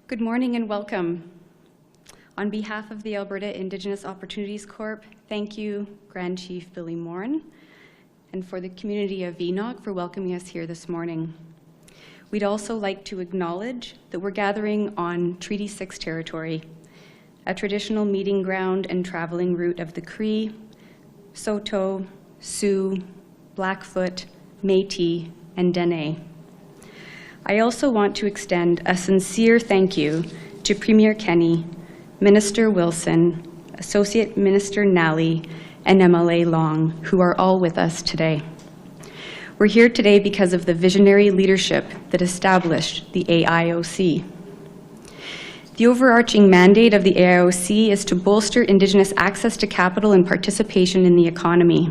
Good morning and welcome. On behalf of the Alberta Indigenous Opportunities Corp, thank you, Grand Chief Billy Morin, and for the community of Enoch for welcoming us here this morning. We'd also like to acknowledge that we're gathering on Treaty 6 territory, a traditional meeting ground and traveling route of the Cree, Saulteaux, Sioux, Blackfoot, Métis, and Dene. I also want to extend a sincere thank you to Premier Kenney, Minister Wilson, Associate Minister Nally, and MLA Long, who are all with us today. We're here today because of the visionary leadership that established the AIOC. The overarching mandate of the AIOC is to bolster Indigenous access to capital and participation in the economy.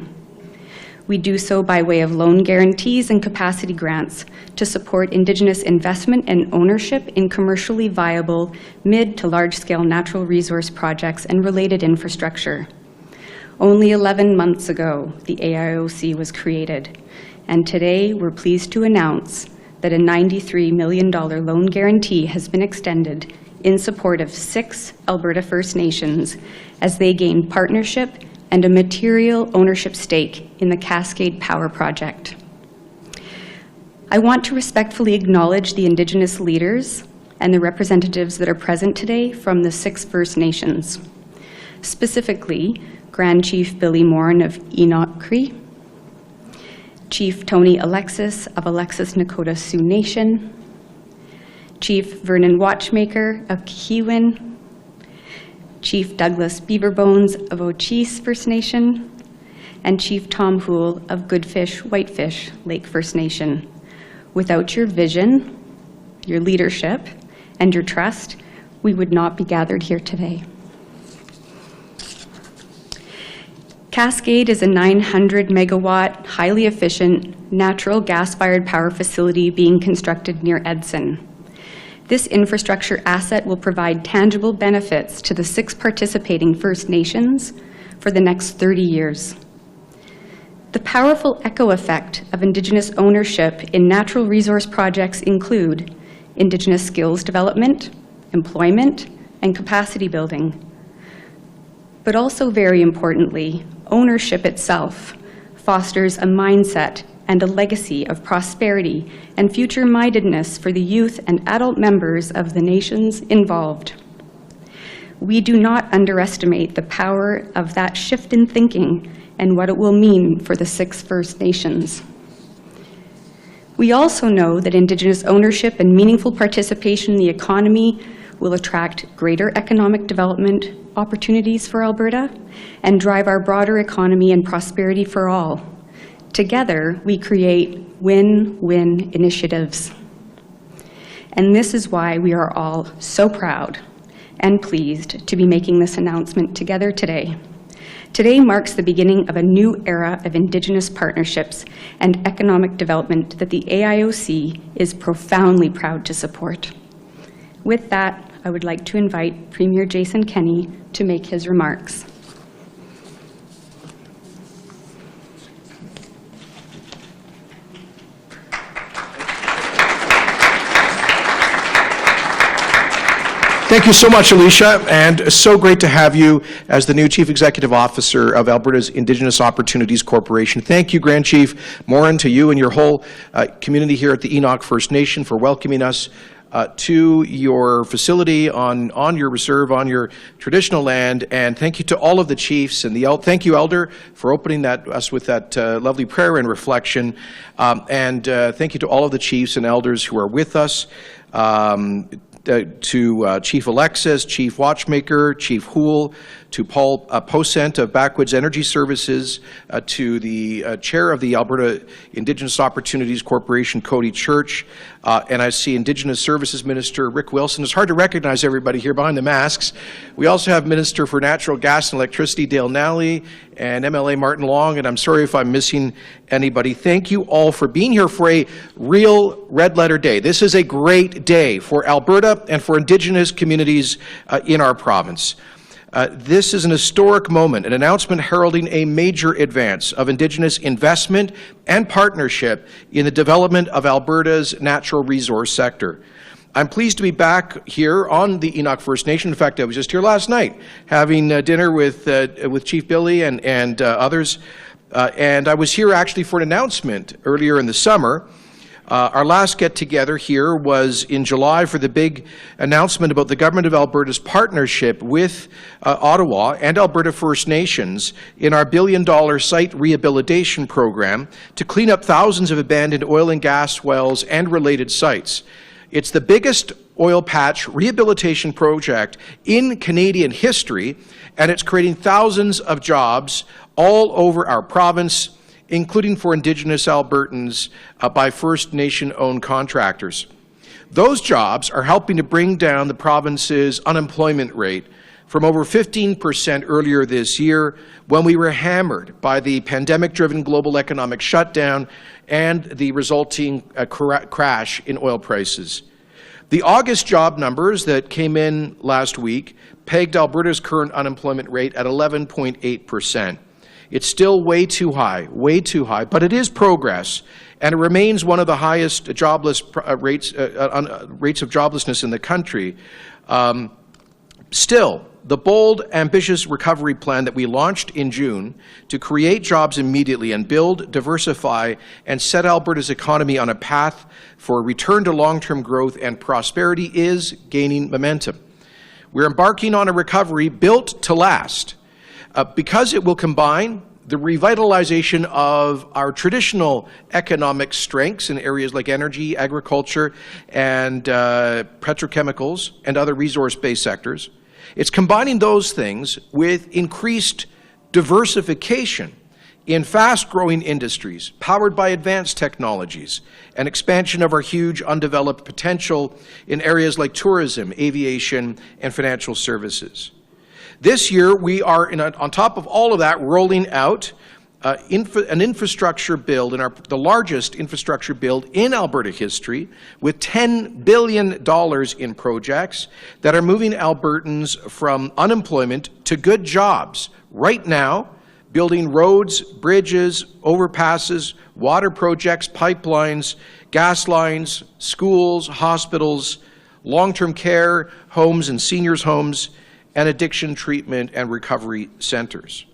We do so by way of loan guarantees and capacity grants to support Indigenous investment and ownership in commercially viable mid to large-scale natural resource projects and related infrastructure. Only 11 months ago, the AIOC was created, and today we're pleased to announce that a $93 million loan guarantee has been extended in support of 6 Alberta First Nations as they gain partnership and a material ownership stake in the Cascade Power Project. I want to respectfully acknowledge the Indigenous leaders and the representatives that are present today from the 6 First Nations, specifically Grand Chief Billy Morin of Enoch Cree, Chief Tony Alexis of Alexis Nakoda Sioux Nation, Chief Vernon Watchmaker of Kihiwin, Chief Douglas Beaverbones of Ochese First Nation, and Chief Tom Houle of Goodfish Whitefish Lake First Nation. Without your vision, your leadership, and your trust, we would not be gathered here today. Cascade is a 900 megawatt, highly efficient, natural gas-fired power facility being constructed near Edson. This infrastructure asset will provide tangible benefits to the 6 participating First Nations for the next 30 years. The powerful echo effect of Indigenous ownership in natural resource projects include Indigenous skills development, employment, and capacity building. But also very importantly, ownership itself fosters a mindset and a legacy of prosperity and future-mindedness for the youth and adult members of the nations involved. We do not underestimate the power of that shift in thinking and what it will mean for the 6 First Nations. We also know that Indigenous ownership and meaningful participation in the economy will attract greater economic development opportunities for Alberta and drive our broader economy and prosperity for all. Together, we create win-win initiatives. And this is why we are all so proud and pleased to be making this announcement together today. Today marks the beginning of a new era of Indigenous partnerships and economic development that the AIOC is profoundly proud to support. With that, I would like to invite Premier Jason Kenney to make his remarks. Thank you so much, Alicia, and so great to have you as the new Chief Executive Officer of Alberta's Indigenous Opportunities Corporation. Thank you, Grand Chief Morin, to you and your whole community here at the Enoch First Nation for welcoming us to your facility on your reserve, on your traditional land, and thank you to all of the chiefs and thank you, Elder, for opening us with that lovely prayer and reflection, and thank you to all of the chiefs and elders who are with us. To Chief Alexis, Chief Watchmaker, Chief Houle, to Paul Posent of Backwoods Energy Services, to the Chair of the Alberta Indigenous Opportunities Corporation, Cody Church, and I see Indigenous Services Minister Rick Wilson. It's hard to recognize everybody here behind the masks. We also have Minister for Natural Gas and Electricity Dale Nally and MLA Martin Long, and I'm sorry if I'm missing anybody. Thank you all for being here for a real red letter day. This is a great day for Alberta and for Indigenous communities in our province. This is an historic moment, an announcement heralding a major advance of Indigenous investment and partnership in the development of Alberta's natural resource sector. I'm pleased to be back here on the Enoch First Nation. In fact, I was just here last night having dinner with Chief Billy and others. And I was here actually for an announcement earlier in the summer. Our last get-together here was in July for the big announcement about the Government of Alberta's partnership with Ottawa and Alberta First Nations in our billion-dollar site rehabilitation program to clean up thousands of abandoned oil and gas wells and related sites. It's the biggest oil patch rehabilitation project in Canadian history, and it's creating thousands of jobs all over our province, including for Indigenous Albertans by First Nation-owned contractors. Those jobs are helping to bring down the province's unemployment rate from over 15% earlier this year when we were hammered by the pandemic-driven global economic shutdown and the resulting crash in oil prices. The August job numbers that came in last week pegged Alberta's current unemployment rate at 11.8%. It's still way too high, but it is progress, and it remains one of the highest jobless rates of joblessness in the country. Still, the bold, ambitious recovery plan that we launched in June to create jobs immediately and build, diversify, and set Alberta's economy on a path for return to long-term growth and prosperity is gaining momentum. We're embarking on a recovery built to last because it will combine the revitalization of our traditional economic strengths in areas like energy, agriculture, and petrochemicals and other resource-based sectors. It's combining those things with increased diversification in fast-growing industries powered by advanced technologies and expansion of our huge undeveloped potential in areas like tourism, aviation, and financial services. This year, we are, on top of all of that, rolling out an infrastructure build, the largest infrastructure build in Alberta history, with $10 billion in projects that are moving Albertans from unemployment to good jobs right now, building roads, bridges, overpasses, water projects, pipelines, gas lines, schools, hospitals, long-term care homes and seniors' homes, and addiction treatment and recovery centers.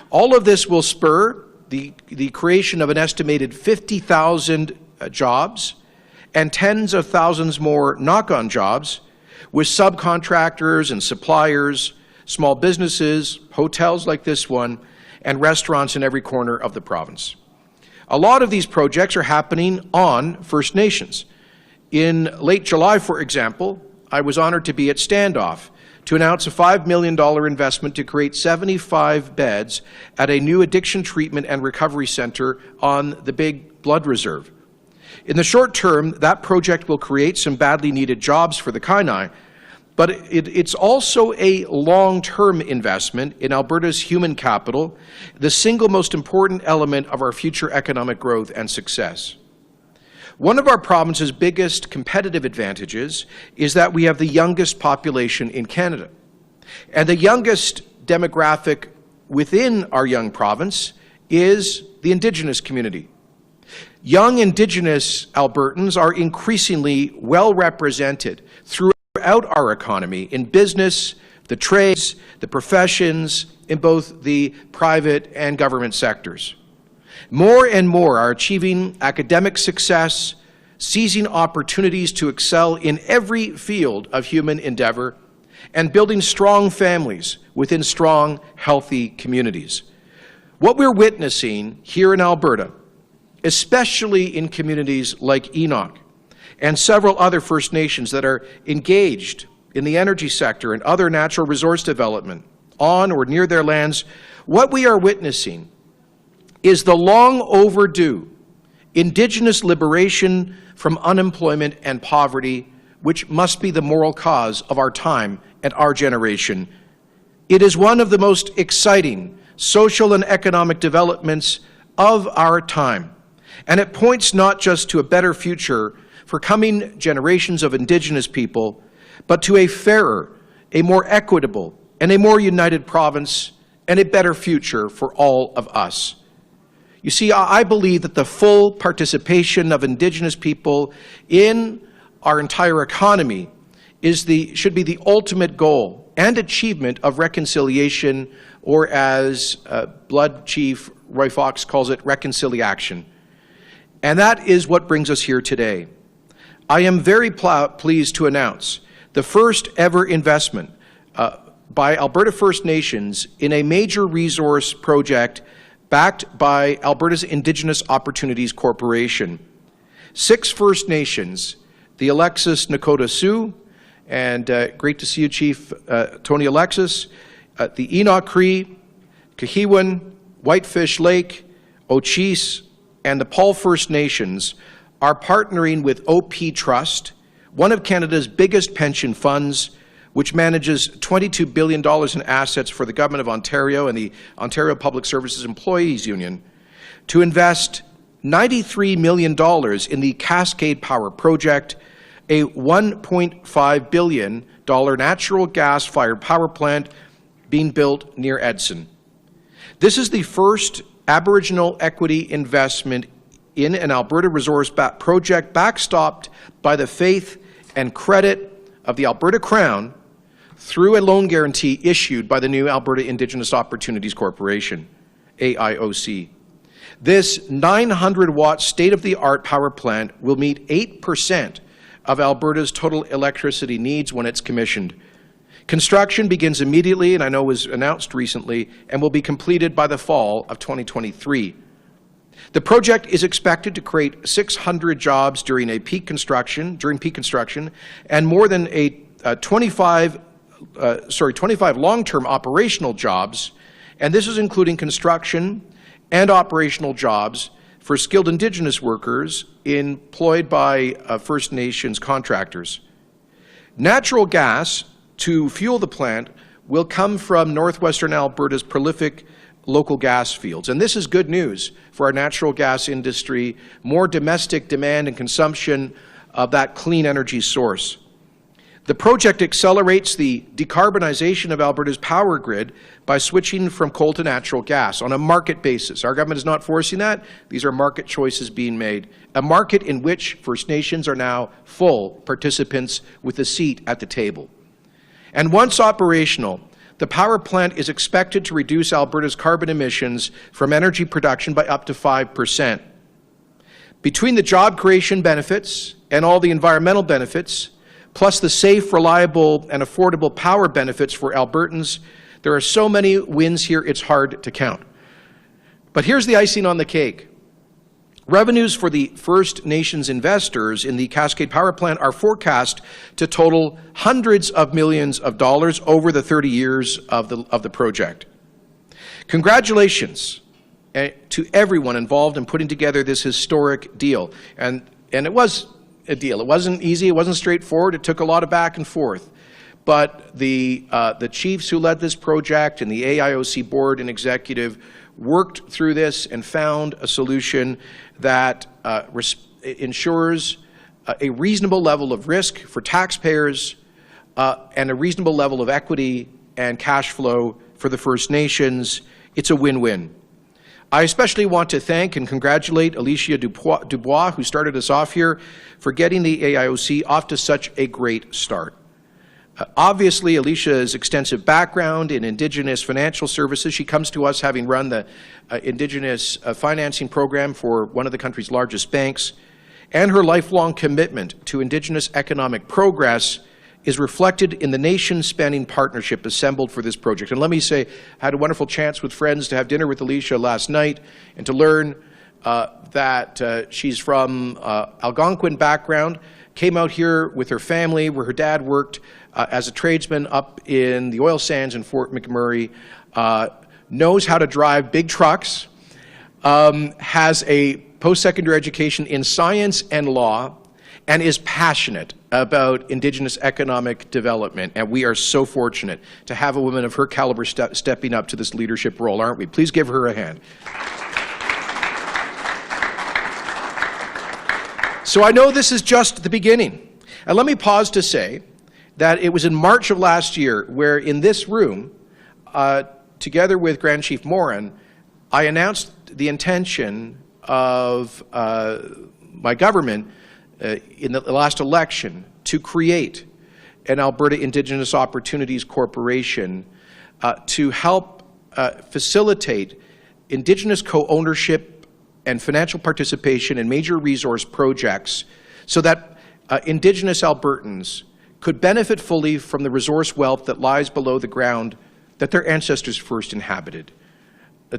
All of this will spur the creation of an estimated 50,000 jobs and tens of thousands more knock-on jobs with subcontractors and suppliers, small businesses, hotels like this one, and restaurants in every corner of the province. A lot of these projects are happening on First Nations. In late July, for example, I was honored to be at Standoff to announce a $5 million investment to create 75 beds at a new addiction treatment and recovery center on the Big Blood Reserve. In the short term, that project will create some badly needed jobs for the Kainai, but it's also a long-term investment in Alberta's human capital, the single most important element of our future economic growth and success. One of our province's biggest competitive advantages is that we have the youngest population in Canada. And the youngest demographic within our young province is the Indigenous community. Young Indigenous Albertans are increasingly well represented throughout our economy in business, the trades, the professions, in both the private and government sectors. More and more are achieving academic success, seizing opportunities to excel in every field of human endeavor, and building strong families within strong, healthy communities. What we're witnessing here in Alberta, especially in communities like Enoch and several other First Nations that are engaged in the energy sector and other natural resource development on or near their lands, what we are witnessing is the long overdue Indigenous liberation from unemployment and poverty, which must be the moral cause of our time and our generation. It is one of the most exciting social and economic developments of our time, and it points not just to a better future for coming generations of Indigenous people, but to a fairer, a more equitable, and a more united province, and a better future for all of us. You see, I believe that the full participation of Indigenous people in our entire economy should be the ultimate goal and achievement of reconciliation, or as Blood Chief Roy Fox calls it, reconciliation. And that is what brings us here today. I am very pleased to announce the first ever investment by Alberta First Nations in a major resource project backed by Alberta's Indigenous Opportunities Corporation. 6 First Nations, the Alexis Nakoda Sioux, and great to see you, Chief Tony Alexis, the Enoch Cree, Kahiwan, Whitefish Lake, Ochis, and the Paul First Nations are partnering with OP Trust, one of Canada's biggest pension funds, which manages $22 billion in assets for the Government of Ontario and the Ontario Public Services Employees Union, to invest $93 million in the Cascade Power Project, a $1.5 billion natural gas-fired power plant being built near Edson. This is the first Aboriginal equity investment in an Alberta resource project backstopped by the faith and credit of the Alberta Crown through a loan guarantee issued by the new Alberta Indigenous Opportunities Corporation, AIOC. This 900-watt state-of-the-art power plant will meet 8% of Alberta's total electricity needs when it's commissioned. Construction begins immediately, and I know was announced recently, and will be completed by the fall of 2023. The project is expected to create 600 jobs during peak construction, and more than 25 long-term operational jobs, and this is including construction and operational jobs for skilled Indigenous workers employed by First Nations contractors. Natural gas to fuel the plant will come from northwestern Alberta's prolific local gas fields. And this is good news for our natural gas industry, more domestic demand and consumption of that clean energy source. The project accelerates the decarbonization of Alberta's power grid by switching from coal to natural gas on a market basis. Our government is not forcing that. These are market choices being made. A market in which First Nations are now full participants with a seat at the table. And once operational, the power plant is expected to reduce Alberta's carbon emissions from energy production by up to 5%. Between the job creation benefits and all the environmental benefits, plus the safe, reliable, and affordable power benefits for Albertans, there are so many wins here it's hard to count. But here's the icing on the cake. Revenues for the First Nations investors in the Cascade Power Plant are forecast to total hundreds of millions of dollars over the 30 years of the project. Congratulations to everyone involved in putting together this historic deal. And it was a deal. It wasn't easy. It wasn't straightforward. It took a lot of back and forth. But the chiefs who led this project and the AIOC board and executive worked through this and found a solution that ensures a reasonable level of risk for taxpayers and a reasonable level of equity and cash flow for the First Nations. It's a win-win. I especially want to thank and congratulate Alicia Dubois, who started us off here, for getting the AIOC off to such a great start. Obviously, Alicia's extensive background in Indigenous financial services, she comes to us having run the Indigenous financing program for one of the country's largest banks, and her lifelong commitment to Indigenous economic progress is reflected in the nation-spanning partnership assembled for this project. And let me say, I had a wonderful chance with friends to have dinner with Alicia last night and to learn that she's from Algonquin background, came out here with her family where her dad worked as a tradesman up in the oil sands in Fort McMurray, knows how to drive big trucks, has a post-secondary education in science and law, and is passionate about Indigenous economic development. And we are so fortunate to have a woman of her caliber stepping up to this leadership role, aren't we? Please give her a hand. So I know this is just the beginning. And let me pause to say that it was in March of last year where in this room, together with Grand Chief Morin, I announced the intention of my government in the last election to create an Alberta Indigenous Opportunities Corporation to help facilitate Indigenous co-ownership and financial participation in major resource projects so that Indigenous Albertans could benefit fully from the resource wealth that lies below the ground that their ancestors first inhabited,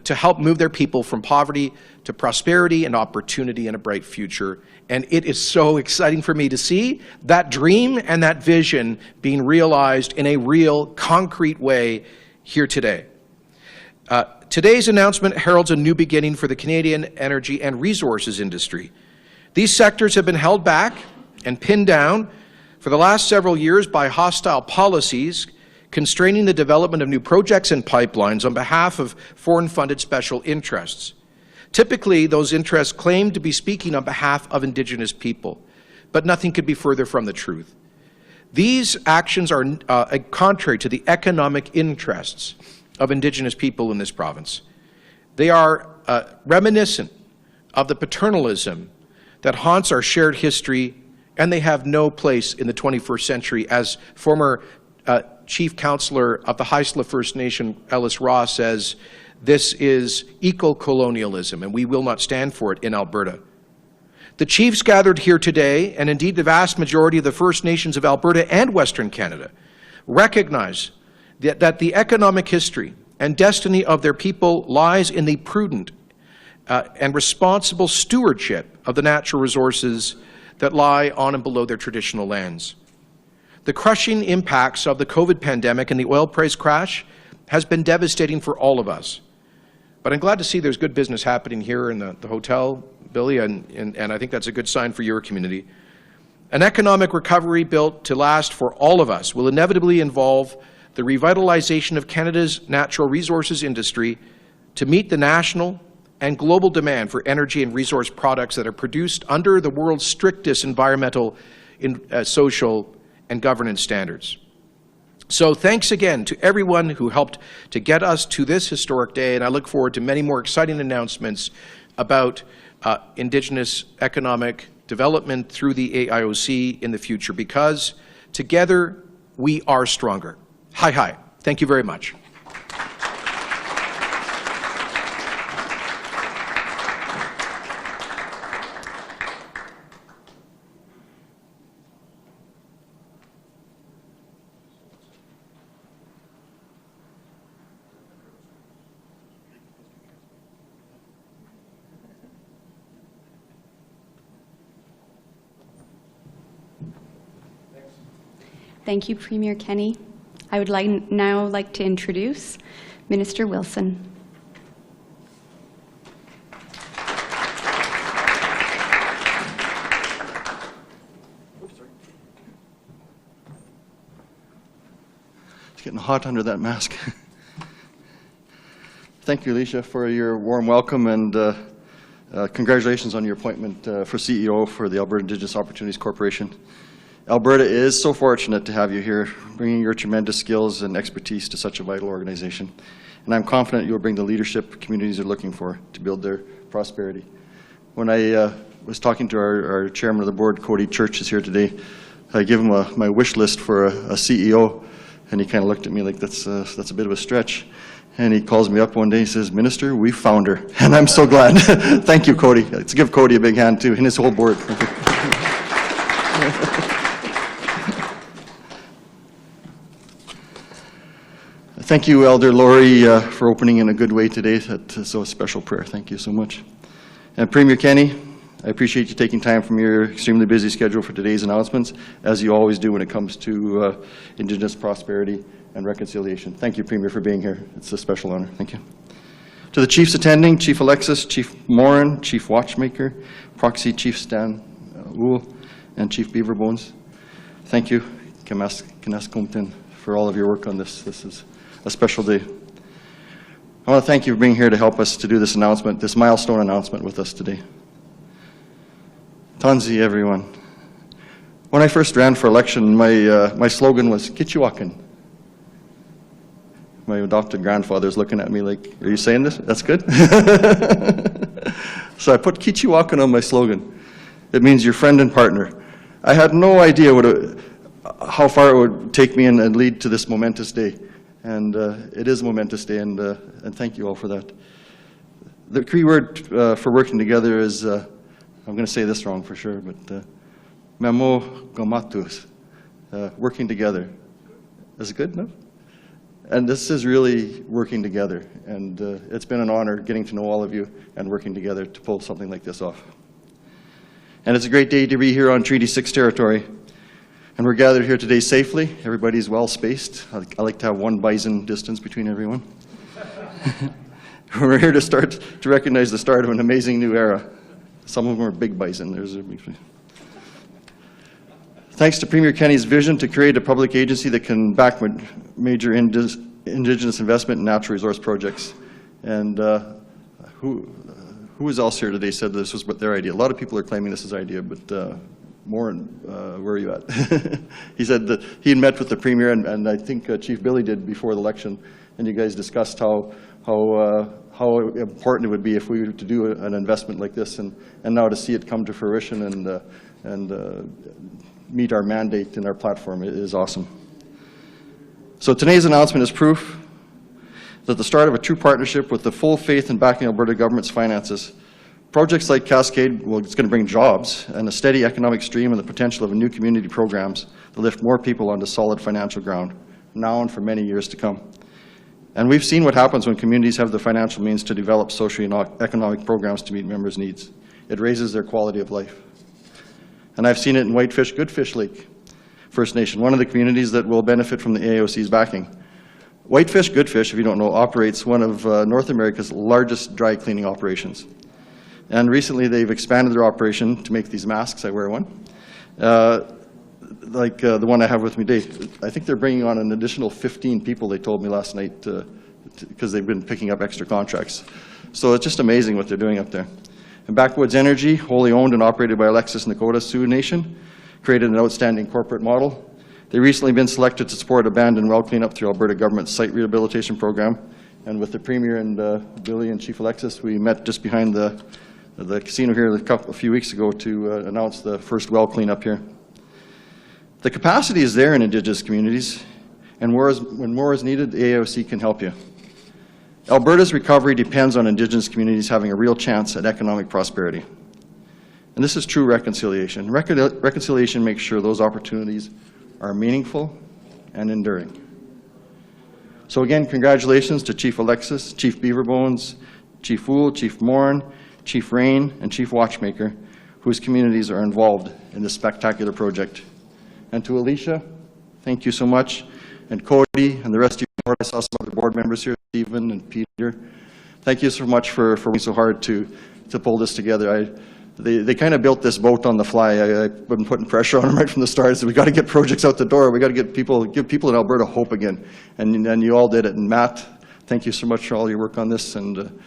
to help move their people from poverty to prosperity and opportunity and a bright future. And it is so exciting for me to see that dream and that vision being realized in a real, concrete way here today. Today's announcement heralds a new beginning for the Canadian energy and resources industry. These sectors have been held back and pinned down for the last several years by hostile policies constraining the development of new projects and pipelines on behalf of foreign-funded special interests. Typically, those interests claim to be speaking on behalf of Indigenous people, but nothing could be further from the truth. These actions are contrary to the economic interests of Indigenous people in this province. They are reminiscent of the paternalism that haunts our shared history, and they have no place in the 21st century, as former Chief Councillor of the Haisla First Nation, Ellis Ross, says. This is eco-colonialism, and we will not stand for it in Alberta. The chiefs gathered here today, and indeed the vast majority of the First Nations of Alberta and Western Canada, recognize that the economic history and destiny of their people lies in the prudent and responsible stewardship of the natural resources that lie on and below their traditional lands. The crushing impacts of the COVID pandemic and the oil price crash has been devastating for all of us. But I'm glad to see there's good business happening here in the hotel, Billy, and I think that's a good sign for your community. An economic recovery built to last for all of us will inevitably involve the revitalization of Canada's natural resources industry to meet the national and global demand for energy and resource products that are produced under the world's strictest environmental, social, and governance standards. So thanks again to everyone who helped to get us to this historic day, and I look forward to many more exciting announcements about Indigenous economic development through the AIOC in the future, because together we are stronger. Hi, hi. Thank you very much. Thank you, Premier Kenney. I would now like to introduce Minister Wilson. It's getting hot under that mask. Thank you, Alicia, for your warm welcome, and congratulations on your appointment for CEO for the Alberta Indigenous Opportunities Corporation. Alberta is so fortunate to have you here, bringing your tremendous skills and expertise to such a vital organization. And I'm confident you'll bring the leadership communities are looking for to build their prosperity. When I was talking to our chairman of the board, Cody Church, is here today, I gave him my wish list for a CEO, and he kind of looked at me like, that's a bit of a stretch. And he calls me up one day, he says, Minister, we found her. And I'm so glad. Thank you, Cody. Let's give Cody a big hand, too, and his whole board. Thank you, Elder Laurie, for opening in a good way today. That's so a special prayer. Thank you so much. And Premier Kenney, I appreciate you taking time from your extremely busy schedule for today's announcements, as you always do when it comes to Indigenous prosperity and reconciliation. Thank you, Premier, for being here. It's a special honor. Thank you. To the chiefs attending, Chief Alexis, Chief Morin, Chief Watchmaker, Proxy Chief Stan Wool, and Chief Beaverbones, thank you, Kinaskumten, for all of your work on this. This is a special day. I want to thank you for being here to help us to do this announcement, this milestone announcement with us today. Tanzi, everyone. When I first ran for election, my slogan was Kichiwakan. My adopted grandfather's looking at me like, are you saying this? That's good. So I put Kichiwakan on my slogan. It means your friend and partner. I had no idea how far it would take me and lead to this momentous day. And it is a momentous day, and thank you all for that. The Cree word for working together is, I'm going to say this wrong for sure, but memo gomatus, working together. Is it good enough? And this is really working together, and it's been an honor getting to know all of you and working together to pull something like this off. And it's a great day to be here on Treaty 6 territory. And we're gathered here today safely. Everybody's well spaced. I like to have one bison distance between everyone. We're here to recognize the start of an amazing new era. Some of them are big bison. Thanks to Premier Kenney's vision to create a public agency that can back major Indigenous investment in natural resource projects. And who else here today said this was their idea? A lot of people are claiming this is their idea, but Morin, where are you at? He said that he had met with the Premier, and I think Chief Billy did before the election, and you guys discussed how important it would be if we were to do an investment like this, and now to see it come to fruition and meet our mandate in our platform is awesome. So today's announcement is proof that the start of a true partnership with the full faith and backing Alberta government's finances. Projects like Cascade, well, it's going to bring jobs and a steady economic stream and the potential of new community programs to lift more people onto solid financial ground, now and for many years to come. And we've seen what happens when communities have the financial means to develop socio-economic programs to meet members' needs. It raises their quality of life. And I've seen it in Whitefish Goodfish Lake First Nation, one of the communities that will benefit from the AIOC's backing. Whitefish Goodfish, if you don't know, operates one of North America's largest dry cleaning operations. And recently they've expanded their operation to make these masks. I wear one. Like the one I have with me today. I think they're bringing on an additional 15 people, they told me last night, because they've been picking up extra contracts. So it's just amazing what they're doing up there. And Backwoods Energy, wholly owned and operated by Alexis Nakoda Sioux Nation, created an outstanding corporate model. They've recently been selected to support abandoned well cleanup through Alberta government's site rehabilitation program. And with the Premier and Billy and Chief Alexis, we met just behind the casino here a few weeks ago to announce the first well cleanup here. The capacity is there in Indigenous communities, and when more is needed, the AIOC can help you. Alberta's recovery depends on Indigenous communities having a real chance at economic prosperity. And this is true reconciliation. Reconciliation makes sure those opportunities are meaningful and enduring. So again, congratulations to Chief Alexis, Chief Beaverbones, Chief Wool, Chief Morin, Chief Rain, and Chief Watchmaker, whose communities are involved in this spectacular project. And to Alicia, thank you so much, and Cody, and the rest of you. I saw some other board members here, Stephen and Peter. Thank you so much for working so hard to pull this together. They kind of built this boat on the fly. I've been putting pressure on them right from the start. So we got to get projects out the door. We got to give people in Alberta hope again. And you all did it. And Matt, thank you so much for all your work on this. And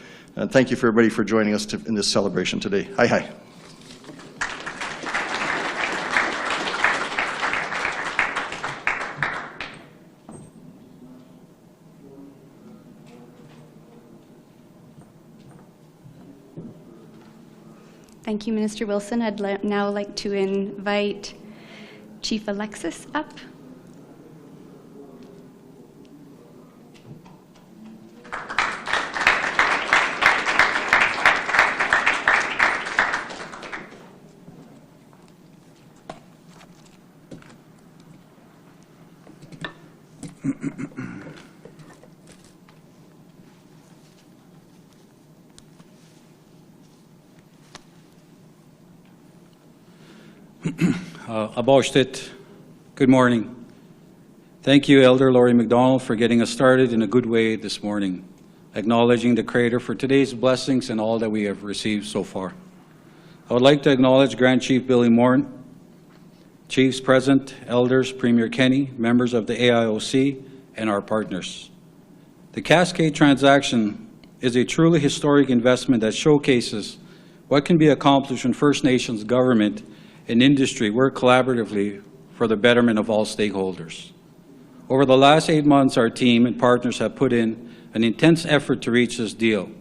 thank you for everybody for joining us in this celebration today. Hi, hi. Thank you, Minister Wilson. I'd now like to invite Chief Alexis up. Aboshtit, good morning. Thank you, Elder Laurie McDonald, for getting us started in a good way this morning, acknowledging the Creator for today's blessings and all that we have received so far. I would like to acknowledge Grand Chief Billy Morin, Chiefs present, Elders, Premier Kenney, members of the AIOC, and our partners. The Cascade transaction is a truly historic investment that showcases what can be accomplished when First Nations government and industry work collaboratively for the betterment of all stakeholders. Over the last 8 months, our team and partners have put in an intense effort to reach this deal.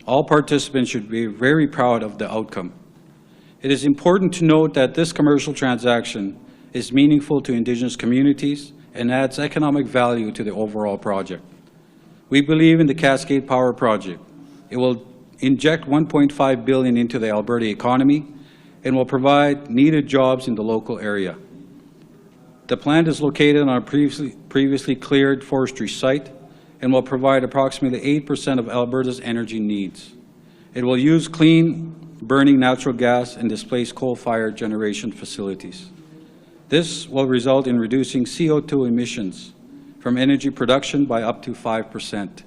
All participants should be very proud of the outcome. It is important to note that this commercial transaction is meaningful to Indigenous communities and adds economic value to the overall project. We believe in the Cascade Power Project. It will inject $1.5 billion into the Alberta economy and will provide needed jobs in the local area. The plant is located on a previously cleared forestry site and will provide approximately 8% of Alberta's energy needs. It will use clean burning natural gas and displace coal-fired generation facilities. This will result in reducing CO2 emissions from energy production by up to 5%.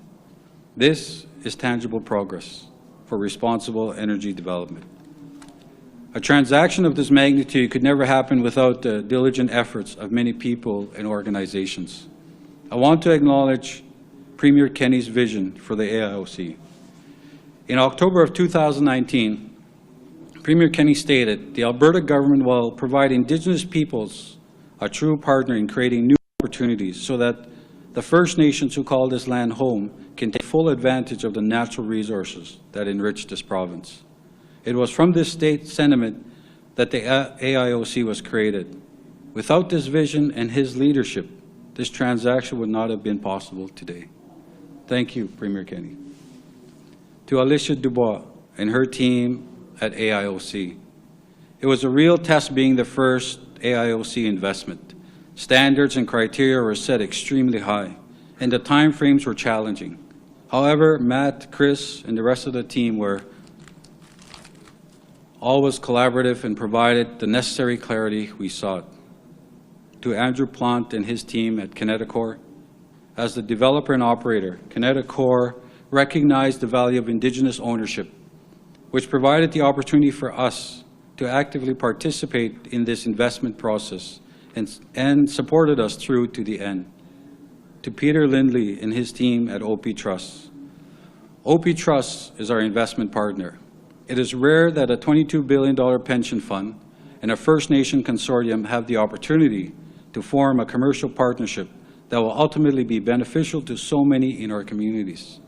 This is tangible progress for responsible energy development. A transaction of this magnitude could never happen without the diligent efforts of many people and organizations. I want to acknowledge Premier Kenney's vision for the AIOC. In October of 2019, Premier Kenney stated, the Alberta government will provide Indigenous peoples a true partner in creating new opportunities so that the First Nations who call this land home can take full advantage of the natural resources that enrich this province. It was from this state sentiment that the AIOC was created. Without this vision and his leadership, this transaction would not have been possible today. Thank you, Premier Kenney. To Alicia Dubois and her team at AIOC. It was a real test being the first AIOC investment. Standards and criteria were set extremely high, and the time frames were challenging. However, Matt, Chris, and the rest of the team were always collaborative and provided the necessary clarity we sought. To Andrew Plant and his team at Kineticor, as the developer and operator, Kineticor recognized the value of Indigenous ownership, which provided the opportunity for us to actively participate in this investment process and supported us through to the end. To Peter Lindley and his team at OP Trust. OP Trust is our investment partner. It is rare that a $22 billion pension fund and a First Nation consortium have the opportunity to form a commercial partnership that will ultimately be beneficial to so many in our communities.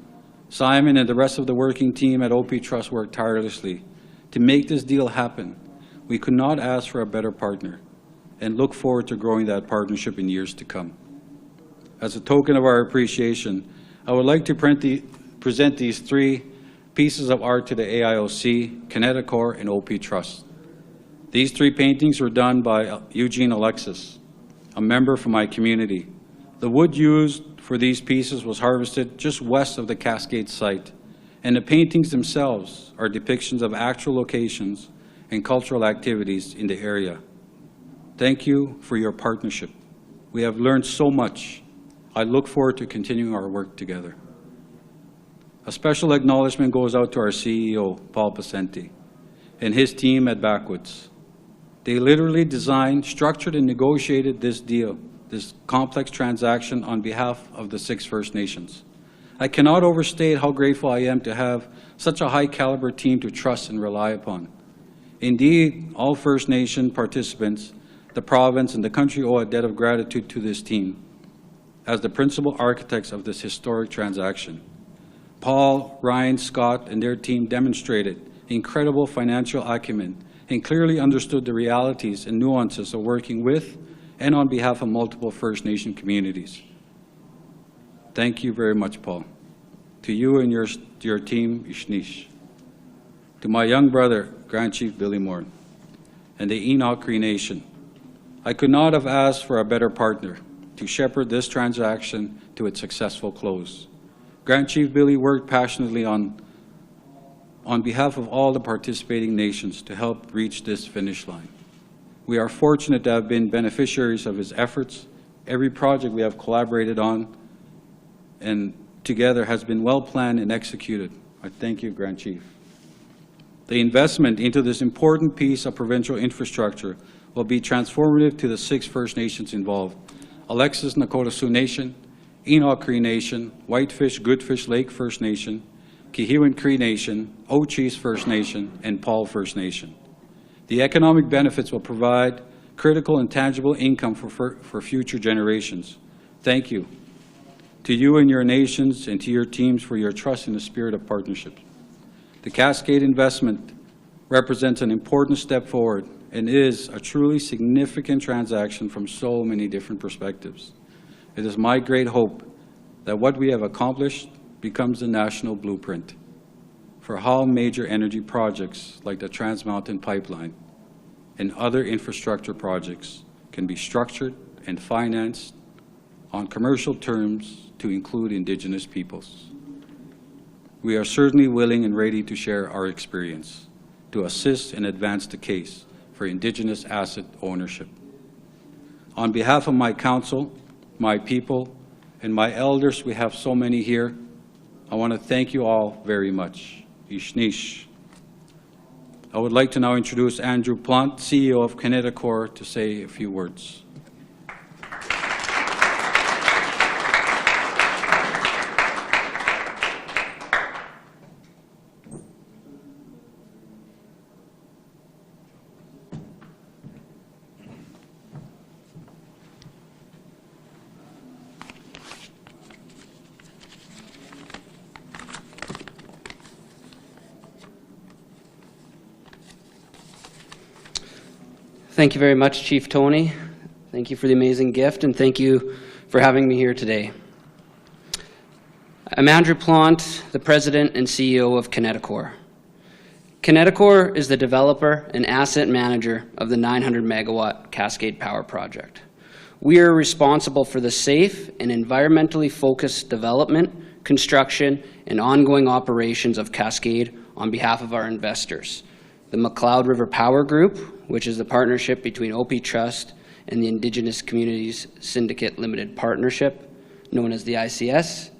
Simon and the rest of the working team at OP Trust worked tirelessly to make this deal happen. We could not ask for a better partner and look forward to growing that partnership in years to come. As a token of our appreciation, I would like to present these three pieces of art to the AIOC, Kineticor, and OP Trust. These three paintings were done by Eugene Alexis, a member from my community. The wood used for these pieces was harvested just west of the Cascade site, and the paintings themselves are depictions of actual locations and cultural activities in the area. Thank you for your partnership. We have learned so much. I look forward to continuing our work together. A special acknowledgement goes out to our CEO, Paul Pacenti, and his team at Backwoods. They literally designed, structured, and negotiated this deal, this complex transaction on behalf of the 6 First Nations. I cannot overstate how grateful I am to have such a high caliber team to trust and rely upon. Indeed, all First Nation participants, the province, and the country owe a debt of gratitude to this team as the principal architects of this historic transaction. Paul, Ryan, Scott, and their team demonstrated incredible financial acumen and clearly understood the realities and nuances of working with and on behalf of multiple First Nation communities. Thank you very much, Paul. To you and your team, Ishnish. To my young brother, Grand Chief Billy Morin, and the Enoch Cree Nation, I could not have asked for a better partner to shepherd this transaction to its successful close. Grand Chief Billy worked passionately on behalf of all the participating nations to help reach this finish line. We are fortunate to have been beneficiaries of his efforts. Every project we have collaborated on and together has been well planned and executed. I thank you, Grand Chief. The investment into this important piece of provincial infrastructure will be transformative to the 6 First Nations involved: Alexis Nakoda Sioux Nation, Enoch Cree Nation, Whitefish Goodfish Lake First Nation, Kihiwin Cree Nation, Ochis First Nation, and Paul First Nation. The economic benefits will provide critical and tangible income for future generations. Thank you to you and your nations and to your teams for your trust in the spirit of partnership. The Cascade investment represents an important step forward and is a truly significant transaction from so many different perspectives. It is my great hope that what we have accomplished becomes the national blueprint for how major energy projects like the Trans Mountain Pipeline and other infrastructure projects can be structured and financed on commercial terms to include Indigenous peoples. We are certainly willing and ready to share our experience to assist and advance the case for Indigenous asset ownership. On behalf of my council, my people, and my elders, we have so many here, I want to thank you all very much. Ishnish. I would like to now introduce Andrew Plant, CEO of Enoch, to say a few words. Thank you very much, Chief Tony. Thank you for the amazing gift, and thank you for having me here today. I'm Andrew Plant, the President and CEO of Enoch. Enoch is the developer and asset manager of the 900-megawatt Cascade Power Project. We are responsible for the safe and environmentally focused development, construction, and ongoing operations of Cascade on behalf of our investors. The McLeod River Power Group, which is the partnership between OP Trust and the Indigenous Communities Syndicate Limited Partnership, known as the ICS,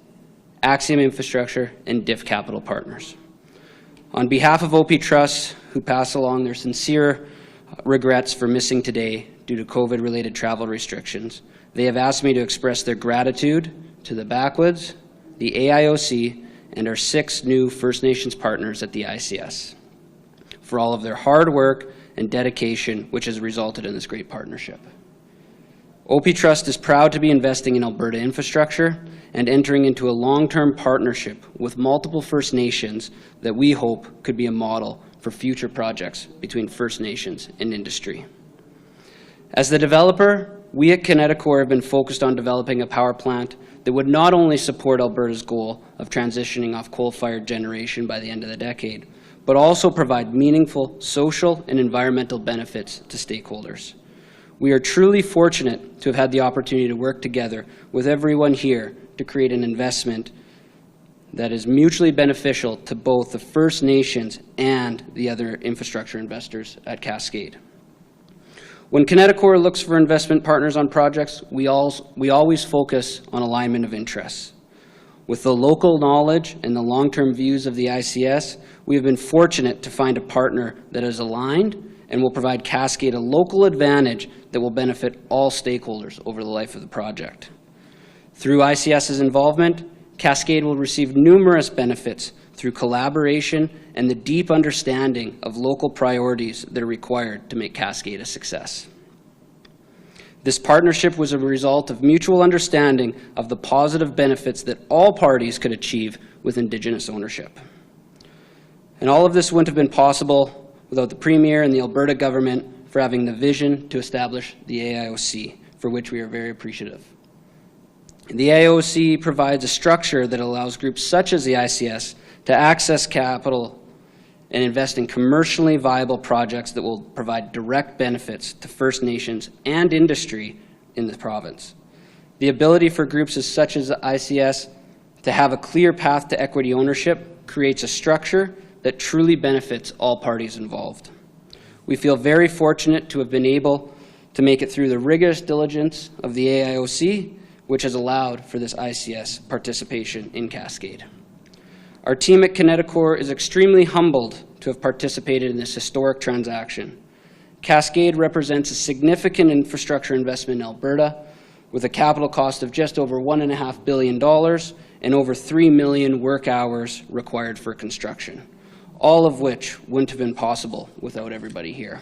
Axiom Infrastructure, and DIF Capital Partners. On behalf of OP Trust, who pass along their sincere regrets for missing today due to COVID-related travel restrictions, they have asked me to express their gratitude to the Backwoods, the AIOC, and our 6 new First Nations partners at the ICS for all of their hard work and dedication, which has resulted in this great partnership. OP Trust is proud to be investing in Alberta infrastructure and entering into a long-term partnership with multiple First Nations that we hope could be a model for future projects between First Nations and industry. As the developer, we at Enoch have been focused on developing a power plant that would not only support Alberta's goal of transitioning off coal-fired generation by the end of the decade, but also provide meaningful social and environmental benefits to stakeholders. We are truly fortunate to have had the opportunity to work together with everyone here to create an investment that is mutually beneficial to both the First Nations and the other infrastructure investors at Cascade. When Enoch looks for investment partners on projects, we always focus on alignment of interests. With the local knowledge and the long-term views of the ICS, we have been fortunate to find a partner that is aligned and will provide Cascade a local advantage that will benefit all stakeholders over the life of the project. Through ICS's involvement, Cascade will receive numerous benefits through collaboration and the deep understanding of local priorities that are required to make Cascade a success. This partnership was a result of mutual understanding of the positive benefits that all parties could achieve with Indigenous ownership. And all of this wouldn't have been possible without the Premier and the Alberta government for having the vision to establish the AIOC, for which we are very appreciative. The AIOC provides a structure that allows groups such as the ICS to access capital and invest in commercially viable projects that will provide direct benefits to First Nations and industry in the province. The ability for groups such as the ICS to have a clear path to equity ownership creates a structure that truly benefits all parties involved. We feel very fortunate to have been able to make it through the rigorous diligence of the AIOC, which has allowed for this ICS participation in Cascade. Our team at Enoch is extremely humbled to have participated in this historic transaction. Cascade represents a significant infrastructure investment in Alberta with a capital cost of just over $1.5 billion and over 3 million work hours required for construction, all of which wouldn't have been possible without everybody here.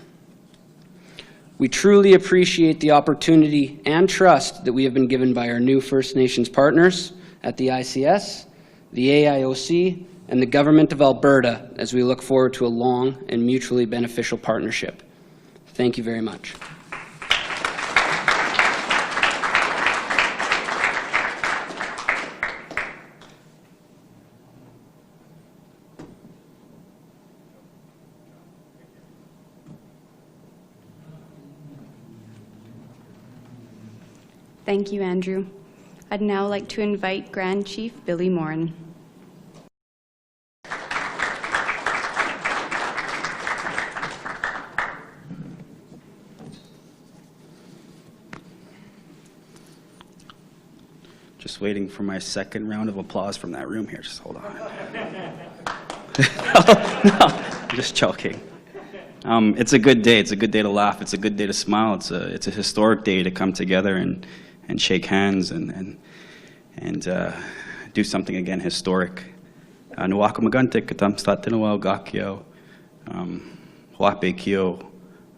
We truly appreciate the opportunity and trust that we have been given by our new First Nations partners at the ICS, the AIOC, and the Government of Alberta as we look forward to a long and mutually beneficial partnership. Thank you very much. Thank you, Andrew. I'd now like to invite Grand Chief Billy Morin. Just waiting for my second round of applause from that room here. Just hold on. No, I'm just joking. It's a good day. It's a good day to laugh. It's a good day to smile. It's a historic day to come together and shake hands and do something again historic. Nuwako magantik katam statinawa gakyo huape kyo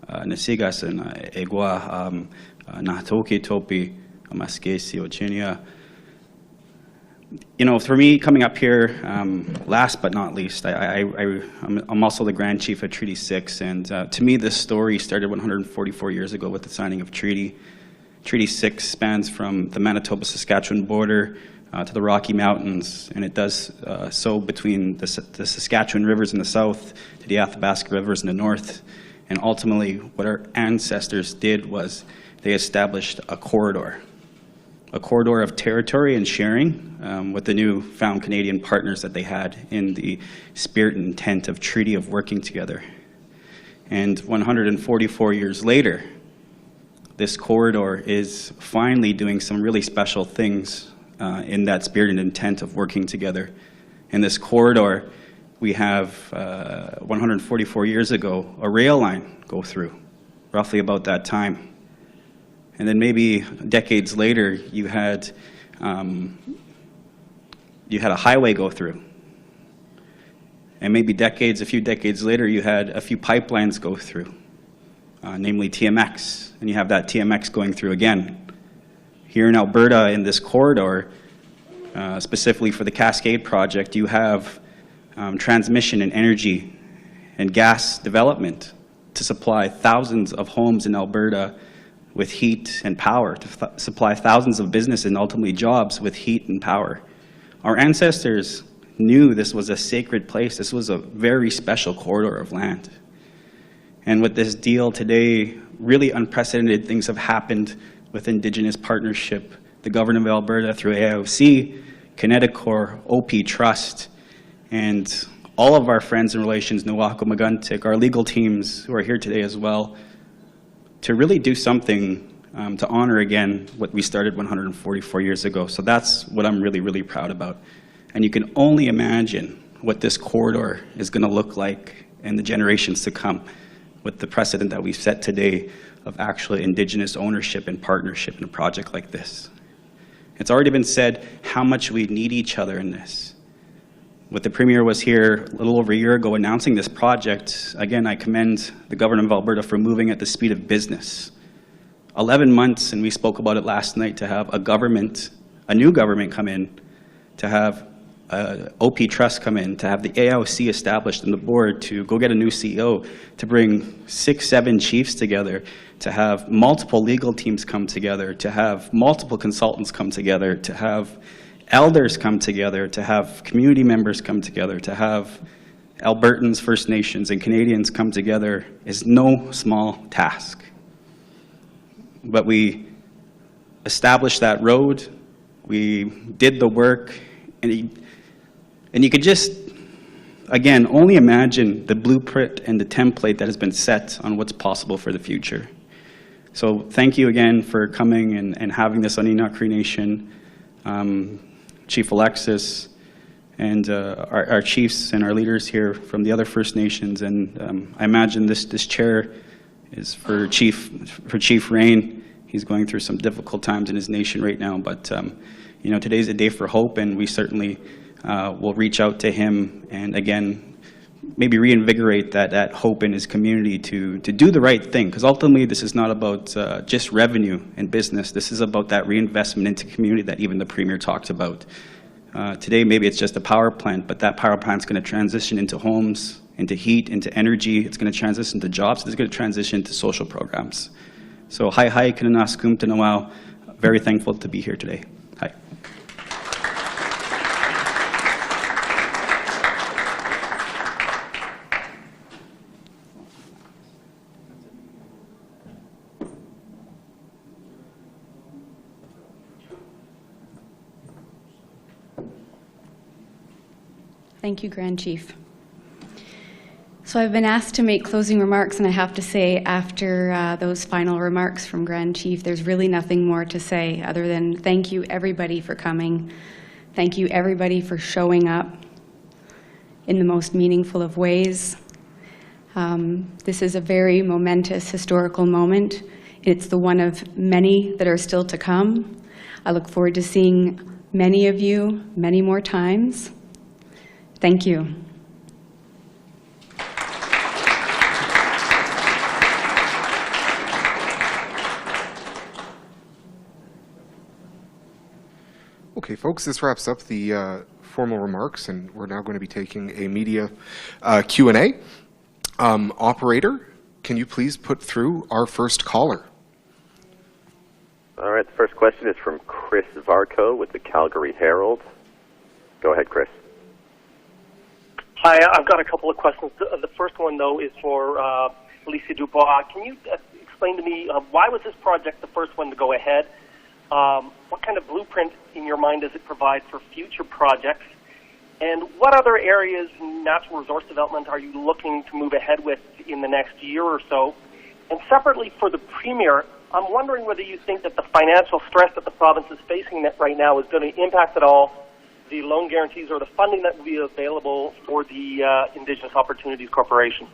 nasigas and egwa nahatoki topi amaskesi ochinia. You know, for me, coming up here, last but not least, I'm also the Grand Chief at Treaty 6, and to me, this story started 144 years ago with the signing of Treaty. Treaty 6 spans from the Manitoba-Saskatchewan border to the Rocky Mountains, and it does so between the Saskatchewan rivers in the south to the Athabasca rivers in the north. And ultimately, what our ancestors did was they established a corridor of territory and sharing with the newfound Canadian partners that they had in the spirit and intent of treaty of working together. And 144 years later, this corridor is finally doing some really special things in that spirit and intent of working together. In this corridor, we have 144 years ago, a rail line go through, roughly about that time. And then maybe decades later, you had a highway go through. And maybe a few decades later, you had a few pipelines go through, namely TMX. And you have that TMX going through again. Here in Alberta, in this corridor, specifically for the Cascade project, you have transmission and energy and gas development to supply thousands of homes in Alberta with heat and power, to supply thousands of business and ultimately jobs with heat and power. Our ancestors knew this was a sacred place. This was a very special corridor of land. And with this deal today, really unprecedented things have happened with Indigenous partnership. The Government of Alberta through AIOC, Connecticut, OP Trust, and all of our friends and relations, Nuwako Maguntik, our legal teams who are here today as well, to really do something to honor again what we started 144 years ago. So that's what I'm really, really proud about. And you can only imagine what this corridor is going to look like in the generations to come with the precedent that we've set today of actually Indigenous ownership and partnership in a project like this. It's already been said how much we need each other in this. When the Premier was here a little over a year ago announcing this project, again, I commend the Government of Alberta for moving at the speed of business. 11 months, and we spoke about it last night, to have a new government come in, to have OP Trust come in, to have the AIOC established in the board, to go get a new CEO, to bring 6, 7 chiefs together, to have multiple legal teams come together, to have multiple consultants come together, to have elders come together, to have community members come together, to have Albertans, First Nations, and Canadians come together is no small task. But we established that road, we did the work, and you could just, again, only imagine the blueprint and the template that has been set on what's possible for the future. So thank you again for coming and having this on Enoch Cree Nation. Chief Alexis, and our chiefs and our leaders here from the other First Nations. And I imagine this chair is for Chief Rain. He's going through some difficult times in his nation right now, but you know, today's a day for hope, and we certainly will reach out to him and again maybe reinvigorate that hope in his community to do the right thing, because ultimately this is not about just revenue and business. This is about that reinvestment into community that even the Premier talked about. Today, maybe it's just a power plant, but that power plant's going to transition into homes, into heat, into energy. It's going to transition to jobs. It's going to transition to social programs. So, hi, kinanaskum tanawao. Very thankful to be here today. Hi. Thank you, Grand Chief. So I've been asked to make closing remarks, and I have to say, after those final remarks from Grand Chief, there's really nothing more to say other than thank you, everybody, for coming. Thank you, everybody, for showing up in the most meaningful of ways. This is a very momentous historical moment. It's the one of many that are still to come. I look forward to seeing many of you many more times. Thank you. Okay, folks, this wraps up the formal remarks, and we're now going to be taking a media Q&A. Operator, can you please put through our first caller? All right, the first question is from Chris Varco with the Calgary Herald. Go ahead, Chris. Hi, I've got a couple of questions. The first one, though, is for Alicia Dubois. Can you explain to me why was this project the first one to go ahead? What kind of blueprint in your mind does it provide for future projects? And what other areas in natural resource development are you looking to move ahead with in the next year or so? And separately for the Premier, I'm wondering whether you think that the financial stress that the province is facing right now is going to impact at all the loan guarantees or the funding that will be available for the Indigenous Opportunities Corporation.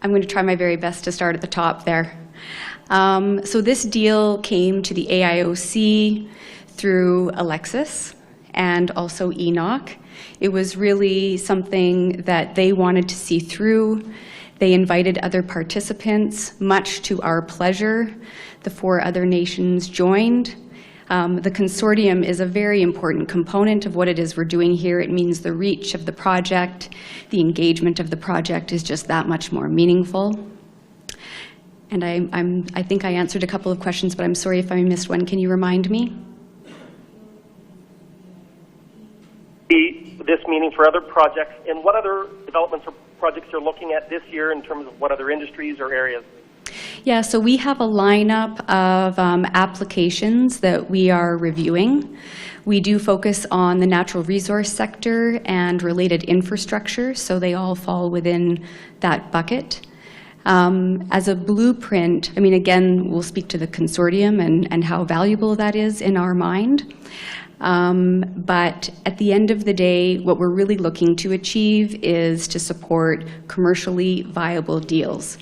I'm going to try my very best to start at the top there. So this deal came to the AIOC through Alexis and also Enoch. It was really something that they wanted to see through. They invited other participants, much to our pleasure. The 4 other nations joined. The consortium is a very important component of what it is we're doing here. It means the reach of the project, the engagement of the project is just that much more meaningful. And I think I answered a couple of questions, but I'm sorry if I missed one. Can you remind me? This meaning for other projects, and what other developments or projects you're looking at this year in terms of what other industries or areas? Yeah, so we have a lineup of applications that we are reviewing. We do focus on the natural resource sector and related infrastructure, so they all fall within that bucket. As a blueprint, I mean, again, we'll speak to the consortium and how valuable that is in our mind. But at the end of the day, what we're really looking to achieve is to support commercially viable deals.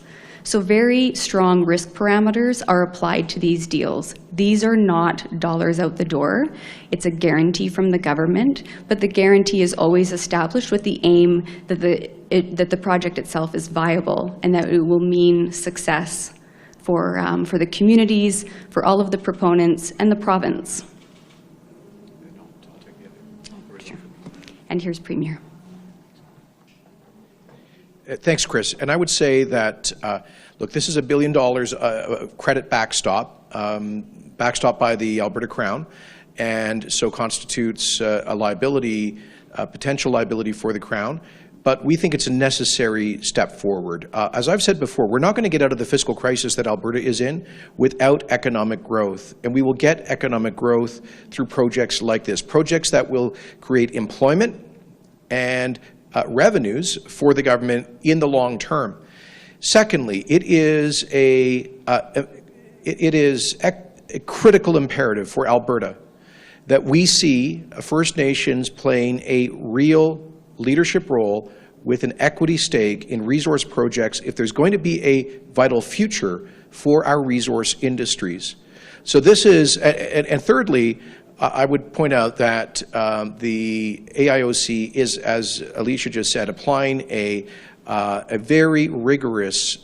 So very strong risk parameters are applied to these deals. These are not dollars out the door. It's a guarantee from the government, but the guarantee is always established with the aim that the project itself is viable and that it will mean success for the communities, for all of the proponents, and the province. And here's Premier. Thanks, Chris. And I would say that, look, this is $1 billion credit backstop, backstop by the Alberta Crown, and so constitutes a liability, a potential liability for the Crown. But we think it's a necessary step forward. As I've said before, we're not going to get out of the fiscal crisis that Alberta is in without economic growth. And we will get economic growth through projects like this, projects that will create employment and revenues for the government in the long term. Secondly, it is a critical imperative for Alberta that we see First Nations playing a real leadership role with an equity stake in resource projects if there's going to be a vital future for our resource industries. So this is, and thirdly, I would point out that the AIOC is, as Alicia just said, applying a very rigorous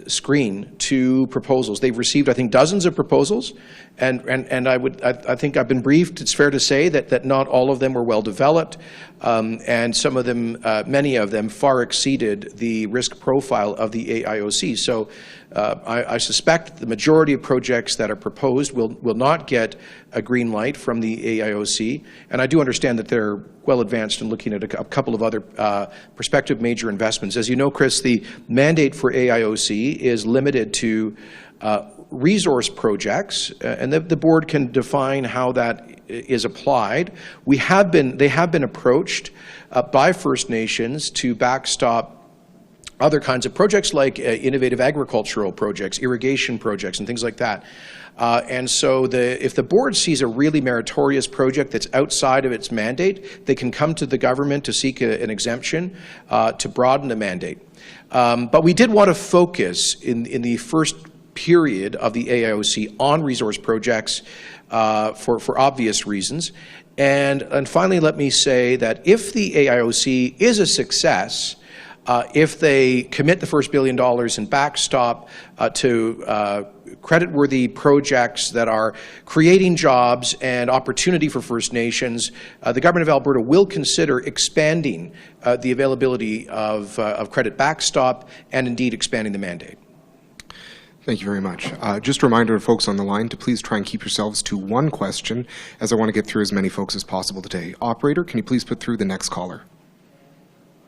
screen to proposals. They've received, I think, dozens of proposals, And I think I've been briefed. It's fair to say that not all of them were well developed, and some of them, many of them, far exceeded the risk profile of the AIOC. So I suspect the majority of projects that are proposed will not get a green light from the AIOC, and I do understand that they're well advanced in looking at a couple of other prospective major investments. As you know, Chris, the mandate for AIOC is limited to resource projects, and the board can define how that is applied. They have been approached by First Nations to backstop other kinds of projects like innovative agricultural projects, irrigation projects, and things like that. And so if the board sees a really meritorious project that's outside of its mandate, they can come to the government to seek an exemption to broaden the mandate. But we did want to focus in the first period of the AIOC on resource projects for obvious reasons. And finally, let me say that if the AIOC is a success, if they commit the first $1 billion in backstop to credit-worthy projects that are creating jobs and opportunity for First Nations, the Government of Alberta will consider expanding the availability of credit backstop and indeed expanding the mandate. Thank you very much. Just a reminder to folks on the line to please try and keep yourselves to one question, as I want to get through as many folks as possible today. Operator, can you please put through the next caller?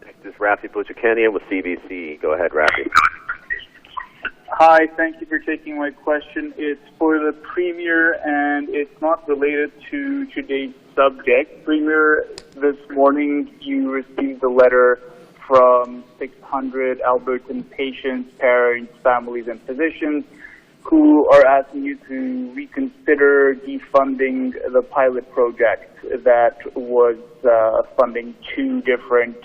Next is Rafi Bujikanian with CBC. Go ahead, Rafi. Hi, thank you for taking my question. It's for the Premier, and it's not related to today's subject. Premier, this morning you received a letter from 600 Albertan patients, parents, families, and physicians who are asking you to reconsider defunding the pilot project that was funding 2 different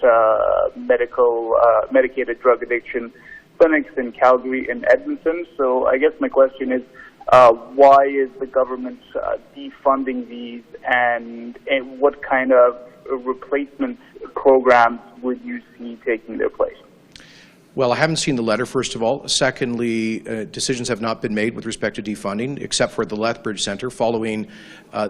medicated drug addiction clinics in Calgary and Edmonton. So I guess my question is, why is the government defunding these, and what kind of replacement programs would you see taking their place? Well, I haven't seen the letter, first of all. Secondly, decisions have not been made with respect to defunding, except for the Lethbridge Centre, following